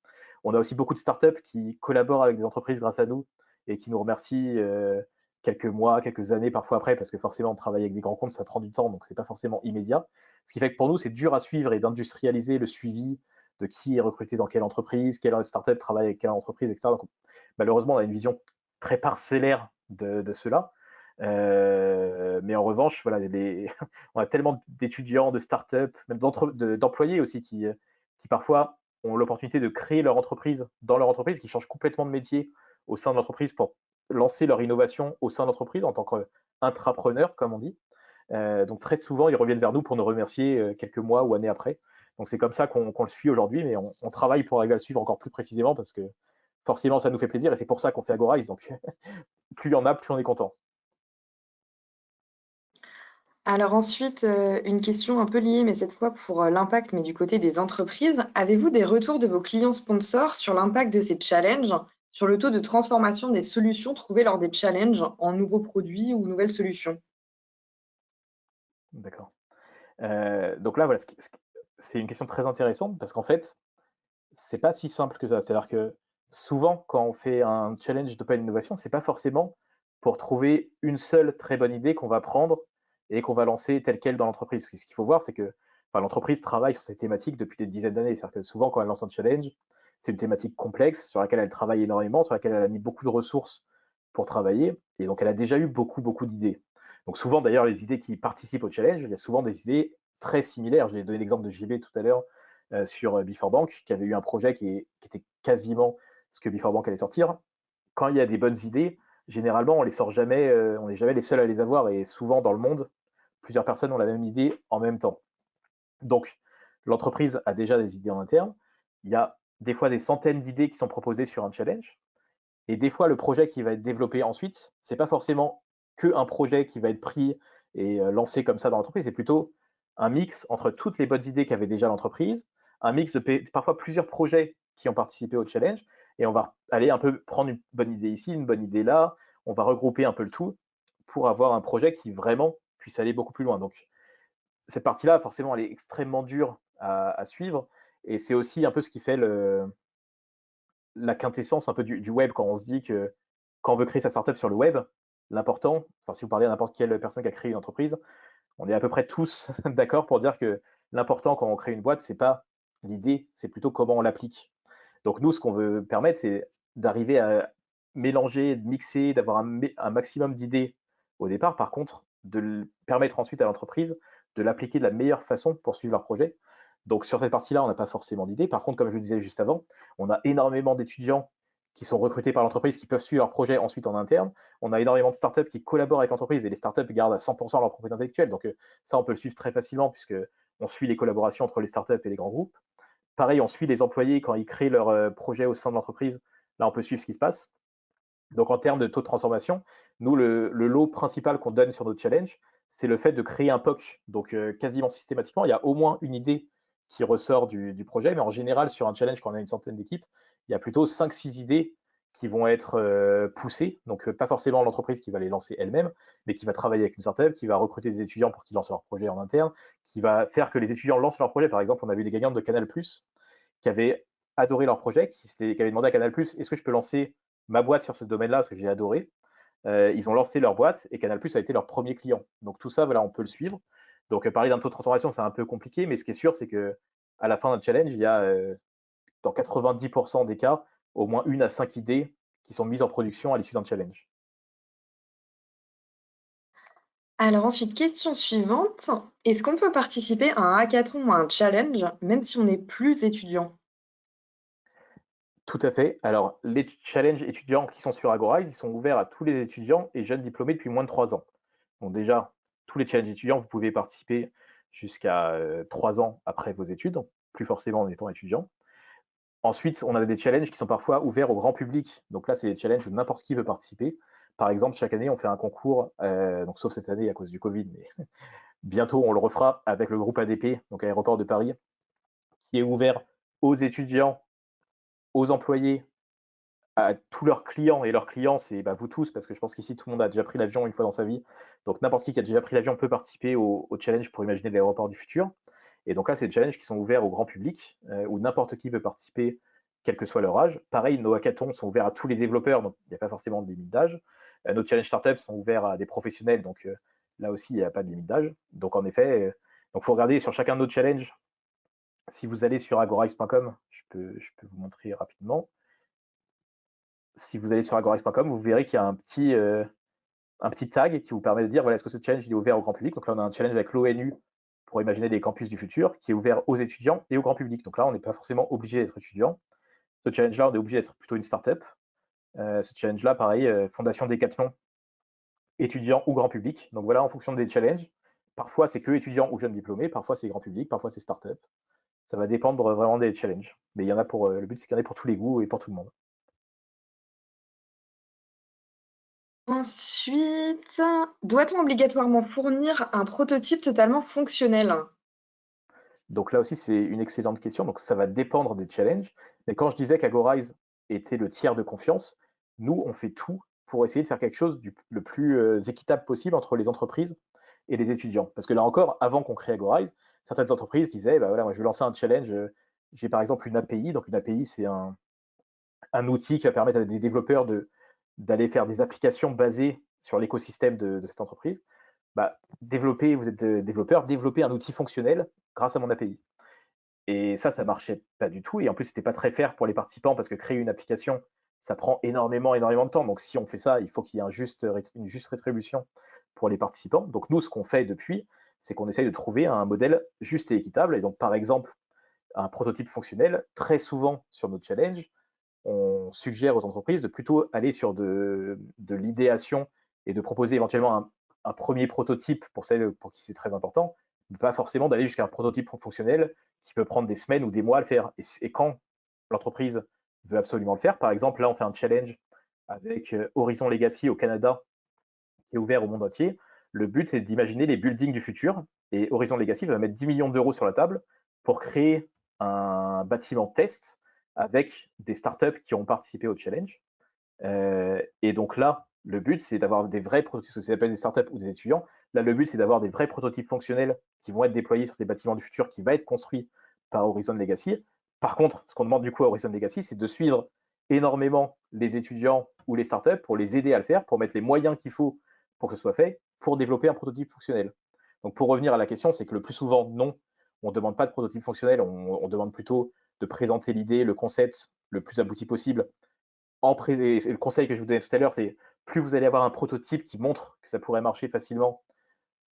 On a aussi beaucoup de startups qui collaborent avec des entreprises grâce à nous et qui nous remercient quelques mois, quelques années parfois après, parce que forcément, on travaille avec des grands comptes, ça prend du temps, donc c'est pas forcément immédiat. Ce qui fait que pour nous, c'est dur à suivre et d'industrialiser le suivi de qui est recruté dans quelle entreprise, quelle startup travaille avec quelle entreprise, etc. Donc, malheureusement, on a une vision très parcellaire de cela. Mais en revanche, voilà, on a tellement d'étudiants, de startups, même d'employés aussi qui parfois ont l'opportunité de créer leur entreprise dans leur entreprise, qui changent complètement de métier au sein de l'entreprise pour lancer leur innovation au sein de l'entreprise en tant qu'intrapreneur, comme on dit. Donc très souvent, ils reviennent vers nous pour nous remercier quelques mois ou années après. Donc c'est comme ça qu'on le suit aujourd'hui, mais on travaille pour arriver à le suivre encore plus précisément parce que forcément, ça nous fait plaisir et c'est pour ça qu'on fait Agorize. Donc plus il y en a, plus on est content. Alors ensuite, une question un peu liée, mais cette fois pour l'impact, mais du côté des entreprises. Avez-vous des retours de vos clients sponsors sur l'impact de ces challenges, sur le taux de transformation des solutions trouvées lors des challenges en nouveaux produits ou nouvelles solutions? D'accord. Donc là, voilà, c'est une question très intéressante parce qu'en fait, c'est pas si simple que ça. C'est-à-dire que souvent, quand on fait un challenge d'open innovation, c'est pas forcément pour trouver une seule très bonne idée qu'on va prendre et qu'on va lancer telle quelle dans l'entreprise. Ce qu'il faut voir, c'est que enfin, l'entreprise travaille sur cette thématique depuis des dizaines d'années. C'est-à-dire que souvent, quand elle lance un challenge, c'est une thématique complexe sur laquelle elle travaille énormément, sur laquelle elle a mis beaucoup de ressources pour travailler. Et donc, elle a déjà eu beaucoup, beaucoup d'idées. Donc, souvent, d'ailleurs, les idées qui participent au challenge, il y a souvent des idées très similaires. J'ai donné l'exemple de JB tout à l'heure sur Before Bank, qui avait eu un projet qui était quasiment ce que Before Bank allait sortir. Quand il y a des bonnes idées, généralement, on les sort jamais, on n'est jamais les seuls à les avoir, et souvent dans le monde, plusieurs personnes ont la même idée en même temps. Donc, l'entreprise a déjà des idées en interne. Il y a des fois des centaines d'idées qui sont proposées sur un challenge, et des fois, le projet qui va être développé ensuite, c'est pas forcément que un projet qui va être pris et lancé comme ça dans l'entreprise, c'est plutôt un mix entre toutes les bonnes idées qu'avait déjà l'entreprise, un mix de parfois plusieurs projets qui ont participé au challenge, et on va aller un peu prendre une bonne idée ici, une bonne idée là, on va regrouper un peu le tout pour avoir un projet qui vraiment puisse aller beaucoup plus loin. Donc cette partie-là, forcément, elle est extrêmement dure à suivre, et c'est aussi un peu ce qui fait la quintessence un peu du web quand on se dit que quand on veut créer sa startup sur le web, l'important, enfin si vous parlez à n'importe quelle personne qui a créé une entreprise, on est à peu près tous d'accord pour dire que l'important quand on crée une boîte, c'est pas l'idée, c'est plutôt comment on l'applique. Donc nous, ce qu'on veut permettre, c'est d'arriver à mélanger, de mixer, d'avoir un maximum d'idées au départ. Par contre, de permettre ensuite à l'entreprise de l'appliquer de la meilleure façon pour suivre leur projet. Donc sur cette partie-là, on n'a pas forcément d'idées. Par contre, comme je le disais juste avant, on a énormément d'étudiants qui sont recrutés par l'entreprise, qui peuvent suivre leur projet ensuite en interne. On a énormément de startups qui collaborent avec l'entreprise et les startups gardent à 100% leur propriété intellectuelle. Donc ça, on peut le suivre très facilement puisque on suit les collaborations entre les startups et les grands groupes. Pareil, on suit les employés quand ils créent leur projet au sein de l'entreprise. Là, on peut suivre ce qui se passe. Donc, en termes de taux de transformation, nous, le lot principal qu'on donne sur notre challenge, c'est le fait de créer un POC. Donc, quasiment systématiquement, il y a au moins une idée qui ressort du projet. Mais en général, sur un challenge, quand on a une centaine d'équipes, il y a plutôt 5-6 idées qui vont être poussées. Donc, pas forcément l'entreprise qui va les lancer elle-même, mais qui va travailler avec une startup, qui va recruter des étudiants pour qu'ils lancent leur projet en interne, qui va faire que les étudiants lancent leur projet. Par exemple, on a vu des gagnantes de Canal+, qui avaient adoré leur projet, qui avaient demandé à Canal+, est-ce que je peux lancer ma boîte sur ce domaine-là, parce que j'ai adoré. Ils ont lancé leur boîte et Canal+ a été leur premier client. Donc tout ça, voilà, on peut le suivre. Donc parler d'un taux de transformation, c'est un peu compliqué, mais ce qui est sûr, c'est que à la fin d'un challenge, il y a dans 90% des cas, au moins 1 à 5 idées qui sont mises en production à l'issue d'un challenge. Alors ensuite, question suivante. Est-ce qu'on peut participer à un hackathon ou à un challenge même si on n'est plus étudiant? Tout à fait. Alors, les challenges étudiants qui sont sur Agorize, ils sont ouverts à tous les étudiants et jeunes diplômés depuis moins de 3 ans. Donc déjà, tous les challenges étudiants, vous pouvez participer jusqu'à 3 ans après vos études, donc plus forcément en étant étudiant. Ensuite, on a des challenges qui sont parfois ouverts au grand public. Donc là, c'est des challenges où n'importe qui peut participer. Par exemple, chaque année, on fait un concours, donc sauf cette année à cause du Covid, mais bientôt on le refera avec le groupe ADP, donc Aéroport de Paris, qui est ouvert aux étudiants, aux employés, à tous leurs clients. Et leurs clients, c'est bah, vous tous, parce que je pense qu'ici, tout le monde a déjà pris l'avion une fois dans sa vie. Donc n'importe qui a déjà pris l'avion peut participer au challenge pour imaginer l'aéroport du futur. Et donc là, c'est des challenges qui sont ouverts au grand public, où n'importe qui peut participer, quel que soit leur âge. Pareil, nos hackathons sont ouverts à tous les développeurs, donc il n'y a pas forcément de limite d'âge. Nos challenges startups sont ouverts à des professionnels, donc là aussi, il n'y a pas de limite d'âge. Donc en effet, il faut regarder sur chacun de nos challenges. Si vous allez sur agorax.com, je peux vous montrer rapidement. Si vous allez sur agorax.com, vous verrez qu'il y a un petit tag qui vous permet de dire voilà, est-ce que ce challenge il est ouvert au grand public. Donc là, on a un challenge avec l'ONU pour imaginer des campus du futur qui est ouvert aux étudiants et au grand public. Donc là, on n'est pas forcément obligé d'être étudiant. Ce challenge-là, on est obligé d'être plutôt une startup. Ce challenge-là, pareil, Fondation Decathlon, étudiant ou grand public. Donc voilà, en fonction des challenges. Parfois, c'est que étudiants ou jeunes diplômés, parfois c'est grand public, parfois c'est startup. Ça va dépendre vraiment des challenges. Mais il y en a pour le but, c'est qu'il y en ait pour tous les goûts et pour tout le monde. Ensuite, doit-on obligatoirement fournir un prototype totalement fonctionnel? Donc là aussi, c'est une excellente question. Donc ça va dépendre des challenges. Mais quand je disais qu'Agorize était le tiers de confiance, nous, on fait tout pour essayer de faire quelque chose le plus équitable possible entre les entreprises et les étudiants. Parce que là encore, avant qu'on crée Agorize, certaines entreprises disaient, bah voilà, moi je vais lancer un challenge. J'ai par exemple une API. Donc une API, c'est un outil qui va permettre à des développeurs d'aller faire des applications basées sur l'écosystème de cette entreprise. Bah, développer, vous êtes développeur, développer un outil fonctionnel grâce à mon API. Et ça marchait pas du tout. Et en plus, c'était pas très fair pour les participants parce que créer une application, ça prend énormément, énormément de temps. Donc, si on fait ça, il faut qu'il y ait une juste rétribution pour les participants. Donc, nous, ce qu'on fait depuis, c'est qu'on essaye de trouver un modèle juste et équitable. Et donc, par exemple, un prototype fonctionnel, très souvent sur nos challenges, on suggère aux entreprises de plutôt aller sur de l'idéation et de proposer éventuellement un premier prototype pour celles pour qui c'est très important, mais pas forcément d'aller jusqu'à un prototype fonctionnel qui peut prendre des semaines ou des mois à le faire. Et quand l'entreprise veut absolument le faire, par exemple, là, on fait un challenge avec Horizon Legacy au Canada qui est ouvert au monde entier. Le but, c'est d'imaginer les buildings du futur. Et Horizon Legacy va mettre 10 millions d'euros sur la table pour créer un bâtiment test avec des startups qui ont participé au challenge. Et donc là, le but, c'est d'avoir des vrais prototypes, ce que s'appelle des startups ou des étudiants. Là, le but, c'est d'avoir des vrais prototypes fonctionnels qui vont être déployés sur ces bâtiments du futur qui va être construit par Horizon Legacy. Par contre, ce qu'on demande du coup à Horizon Legacy, c'est de suivre énormément les étudiants ou les startups pour les aider à le faire, pour mettre les moyens qu'il faut pour que ce soit fait, pour développer un prototype fonctionnel. Donc pour revenir à la question, c'est que le plus souvent, non, on ne demande pas de prototype fonctionnel, on demande plutôt de présenter l'idée, le concept le plus abouti possible. Et le conseil que je vous donnais tout à l'heure, c'est plus vous allez avoir un prototype qui montre que ça pourrait marcher facilement,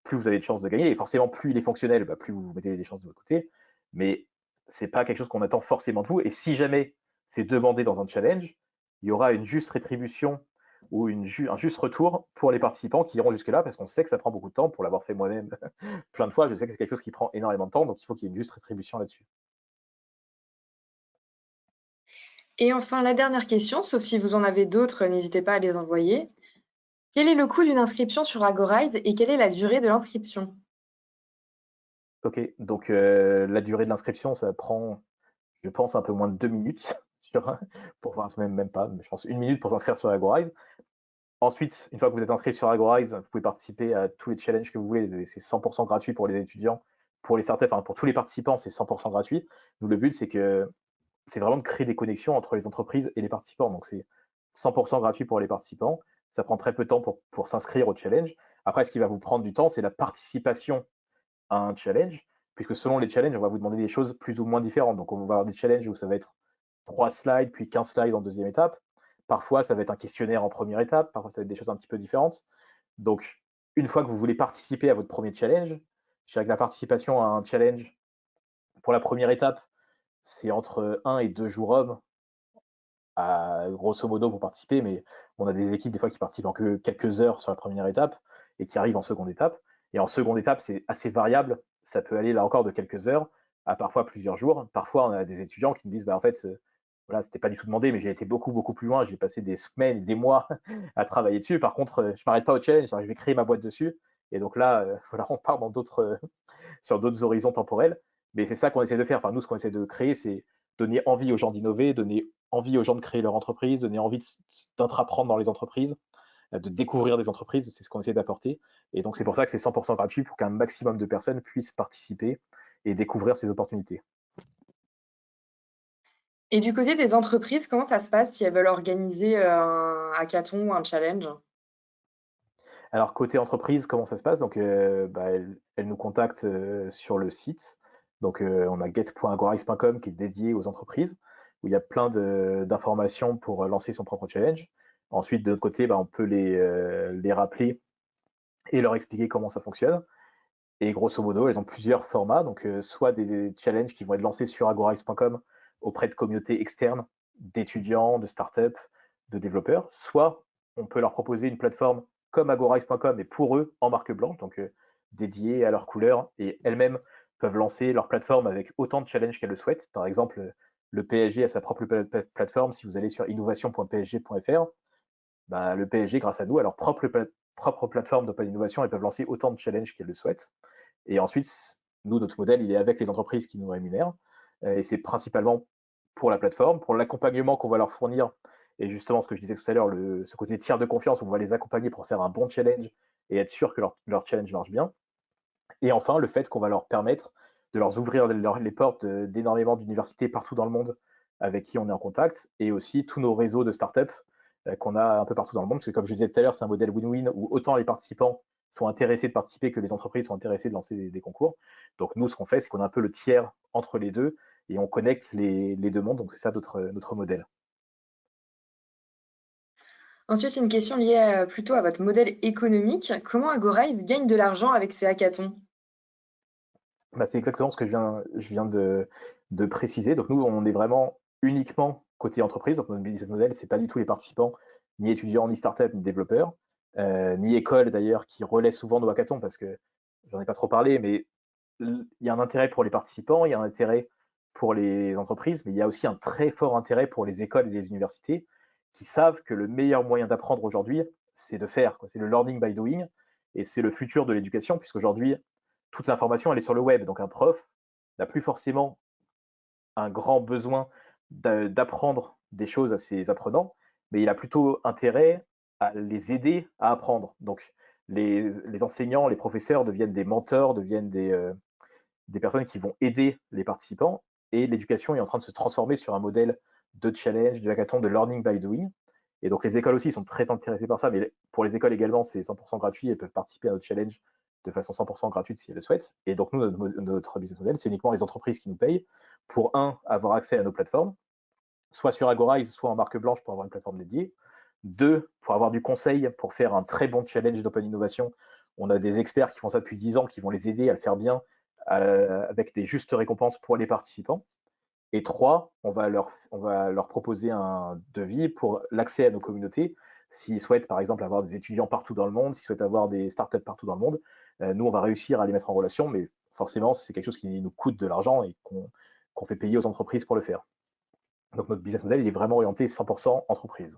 plus vous avez de chances de gagner. Et forcément, plus il est fonctionnel, bah, plus vous mettez des chances de votre côté. Mais c'est pas quelque chose qu'on attend forcément de vous. Et si jamais c'est demandé dans un challenge, il y aura une juste rétribution ou un juste retour pour les participants qui iront jusque-là, parce qu'on sait que ça prend beaucoup de temps. Pour l'avoir fait moi-même plein de fois, je sais que c'est quelque chose qui prend énormément de temps, donc il faut qu'il y ait une juste rétribution là-dessus. Et enfin, la dernière question, sauf si vous en avez d'autres, n'hésitez pas à les envoyer. Quel est le coût d'une inscription sur Agoride et quelle est la durée de l'inscription? Ok, donc la durée de l'inscription, ça prend, je pense, un peu moins de 2 minutes pour voir, même pas, mais je pense 1 minute pour s'inscrire sur Agorize. Ensuite, une fois que vous êtes inscrit sur Agorize, vous pouvez participer à tous les challenges que vous voulez. C'est 100% gratuit pour les étudiants, pour les startups, enfin, pour tous les participants, c'est 100% gratuit. Nous, le but, c'est vraiment de créer des connexions entre les entreprises et les participants. Donc, c'est 100% gratuit pour les participants. Ça prend très peu de temps pour s'inscrire au challenge. Après, ce qui va vous prendre du temps, c'est la participation à un challenge, puisque selon les challenges, on va vous demander des choses plus ou moins différentes. Donc, on va avoir des challenges où ça va être 3 slides, puis 15 slides en deuxième étape. Parfois, ça va être un questionnaire en première étape, parfois ça va être des choses un petit peu différentes. Donc, une fois que vous voulez participer à votre premier challenge, je dirais que la participation à un challenge, pour la première étape, c'est entre 1 et 2 jours hommes, grosso modo, pour participer, mais on a des équipes des fois qui participent en que quelques heures sur la première étape et qui arrivent en seconde étape. Et en seconde étape, c'est assez variable. Ça peut aller là encore de quelques heures à parfois plusieurs jours. Parfois, on a des étudiants qui nous disent, bah, en fait, voilà, c'était pas du tout demandé, mais j'ai été beaucoup, beaucoup plus loin. J'ai passé des semaines, des mois à travailler dessus. Par contre, je m'arrête pas au challenge, je vais créer ma boîte dessus. Et donc là, voilà, on part dans d'autres, sur d'autres horizons temporels. Mais c'est ça qu'on essaie de faire. Enfin, nous, ce qu'on essaie de créer, c'est donner envie aux gens d'innover, donner envie aux gens de créer leur entreprise, donner envie d'entreprendre dans les entreprises, de découvrir des entreprises. C'est ce qu'on essaie d'apporter. Et donc, c'est pour ça que c'est 100% gratuit pour qu'un maximum de personnes puissent participer et découvrir ces opportunités. Et du côté des entreprises, comment ça se passe si elles veulent organiser un hackathon ou un challenge? Alors, côté entreprise, comment ça se passe? Donc, bah, elles nous contactent sur le site. Donc, on a get.agorise.com qui est dédié aux entreprises, où il y a plein d'informations pour lancer son propre challenge. Ensuite, de notre côté, bah, on peut les rappeler et leur expliquer comment ça fonctionne. Et grosso modo, elles ont plusieurs formats. Donc, soit des challenges qui vont être lancés sur agorise.com auprès de communautés externes, d'étudiants, de startups, de développeurs. Soit on peut leur proposer une plateforme comme agorise.com, mais pour eux, en marque blanche, donc dédiée à leurs couleurs. Et elles-mêmes peuvent lancer leur plateforme avec autant de challenges qu'elles le souhaitent. Par exemple, le PSG a sa propre plateforme. Si vous allez sur innovation.psg.fr, bah, le PSG, grâce à nous, a leur propre plateforme d'open innovation, ils peuvent lancer autant de challenges qu'elles le souhaitent. Et ensuite, nous, notre modèle, il est avec les entreprises qui nous rémunèrent. Et c'est principalement pour la plateforme, pour l'accompagnement qu'on va leur fournir. Et justement, ce que je disais tout à l'heure, ce côté tiers de confiance, où on va les accompagner pour faire un bon challenge et être sûr que leur challenge marche bien. Et enfin, le fait qu'on va leur permettre de leur ouvrir les portes d'énormément d'universités partout dans le monde avec qui on est en contact, et aussi tous nos réseaux de startups qu'on a un peu partout dans le monde. Parce que comme je disais tout à l'heure, c'est un modèle win-win où autant les participants sont intéressés de participer que les entreprises sont intéressées de lancer des concours. Donc nous, ce qu'on fait, c'est qu'on a un peu le tiers entre les deux et on connecte les deux mondes. Donc c'est ça notre modèle. Ensuite, une question liée plutôt à votre modèle économique. Comment Agorize gagne de l'argent avec ses hackathons? Bah, c'est exactement ce que je viens de préciser. Donc nous, on est vraiment uniquement côté entreprise. Donc notre business model, c'est pas du tout les participants, ni étudiants, ni startups, ni développeurs, ni écoles d'ailleurs, qui relaient souvent nos hackathons parce que j'en ai pas trop parlé, mais il y a un intérêt pour les participants, il y a un intérêt pour les entreprises, mais il y a aussi un très fort intérêt pour les écoles et les universités qui savent que le meilleur moyen d'apprendre aujourd'hui, c'est de faire, quoi. C'est le learning by doing et c'est le futur de l'éducation puisqu'aujourd'hui, toute l'information, elle est sur le web. Donc un prof n'a plus forcément un grand besoin d'apprendre des choses à ses apprenants, mais il a plutôt intérêt à les aider à apprendre. Donc les enseignants, les professeurs deviennent des mentors, deviennent des personnes qui vont aider les participants, et l'éducation est en train de se transformer sur un modèle de challenge, de hackathon, de learning by doing. Et donc les écoles aussi sont très intéressées par ça, mais pour les écoles également, c'est 100% gratuit, elles peuvent participer à notre challenge de façon 100% gratuite si elles le souhaitent. Et donc nous, notre business model, c'est uniquement les entreprises qui nous payent pour, avoir accès à nos plateformes, soit sur Agorize, soit en marque blanche pour avoir une plateforme dédiée. Deux, pour avoir du conseil pour faire un très bon challenge d'open innovation. On a des experts qui font ça depuis 10 ans, qui vont les aider à le faire bien, avec des justes récompenses pour les participants. Et trois, on va leur proposer un devis pour l'accès à nos communautés. S'ils souhaitent, par exemple, avoir des étudiants partout dans le monde, s'ils souhaitent avoir des startups partout dans le monde, nous, on va réussir à les mettre en relation, mais forcément, c'est quelque chose qui nous coûte de l'argent et qu'on fait payer aux entreprises pour le faire. Donc, notre business model, il est vraiment orienté 100% entreprise.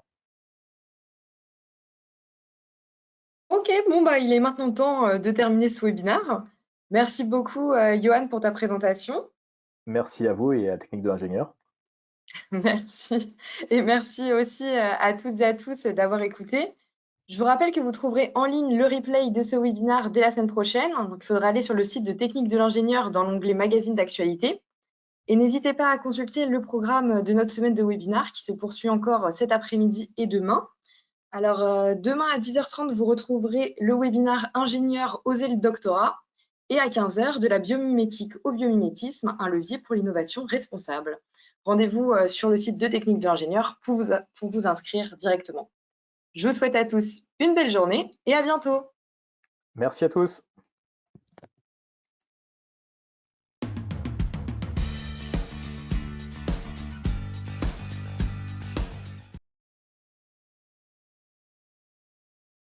Ok, bon, bah, il est maintenant temps de terminer ce webinaire. Merci beaucoup, Johan, pour ta présentation. Merci à vous et à Technique de l'ingénieur. Merci. Et merci aussi à toutes et à tous d'avoir écouté. Je vous rappelle que vous trouverez en ligne le replay de ce webinaire dès la semaine prochaine. Donc, il faudra aller sur le site de Technique de l'ingénieur dans l'onglet Magazine d'actualité. Et n'hésitez pas à consulter le programme de notre semaine de webinaire qui se poursuit encore cet après-midi et demain. Alors, demain à 10h30, vous retrouverez le webinaire Ingénieur oser le doctorat et à 15h, de la biomimétique au biomimétisme, un levier pour l'innovation responsable. Rendez-vous sur le site de Technique de l'ingénieur pour vous inscrire directement. Je vous souhaite à tous une belle journée et à bientôt. Merci à tous.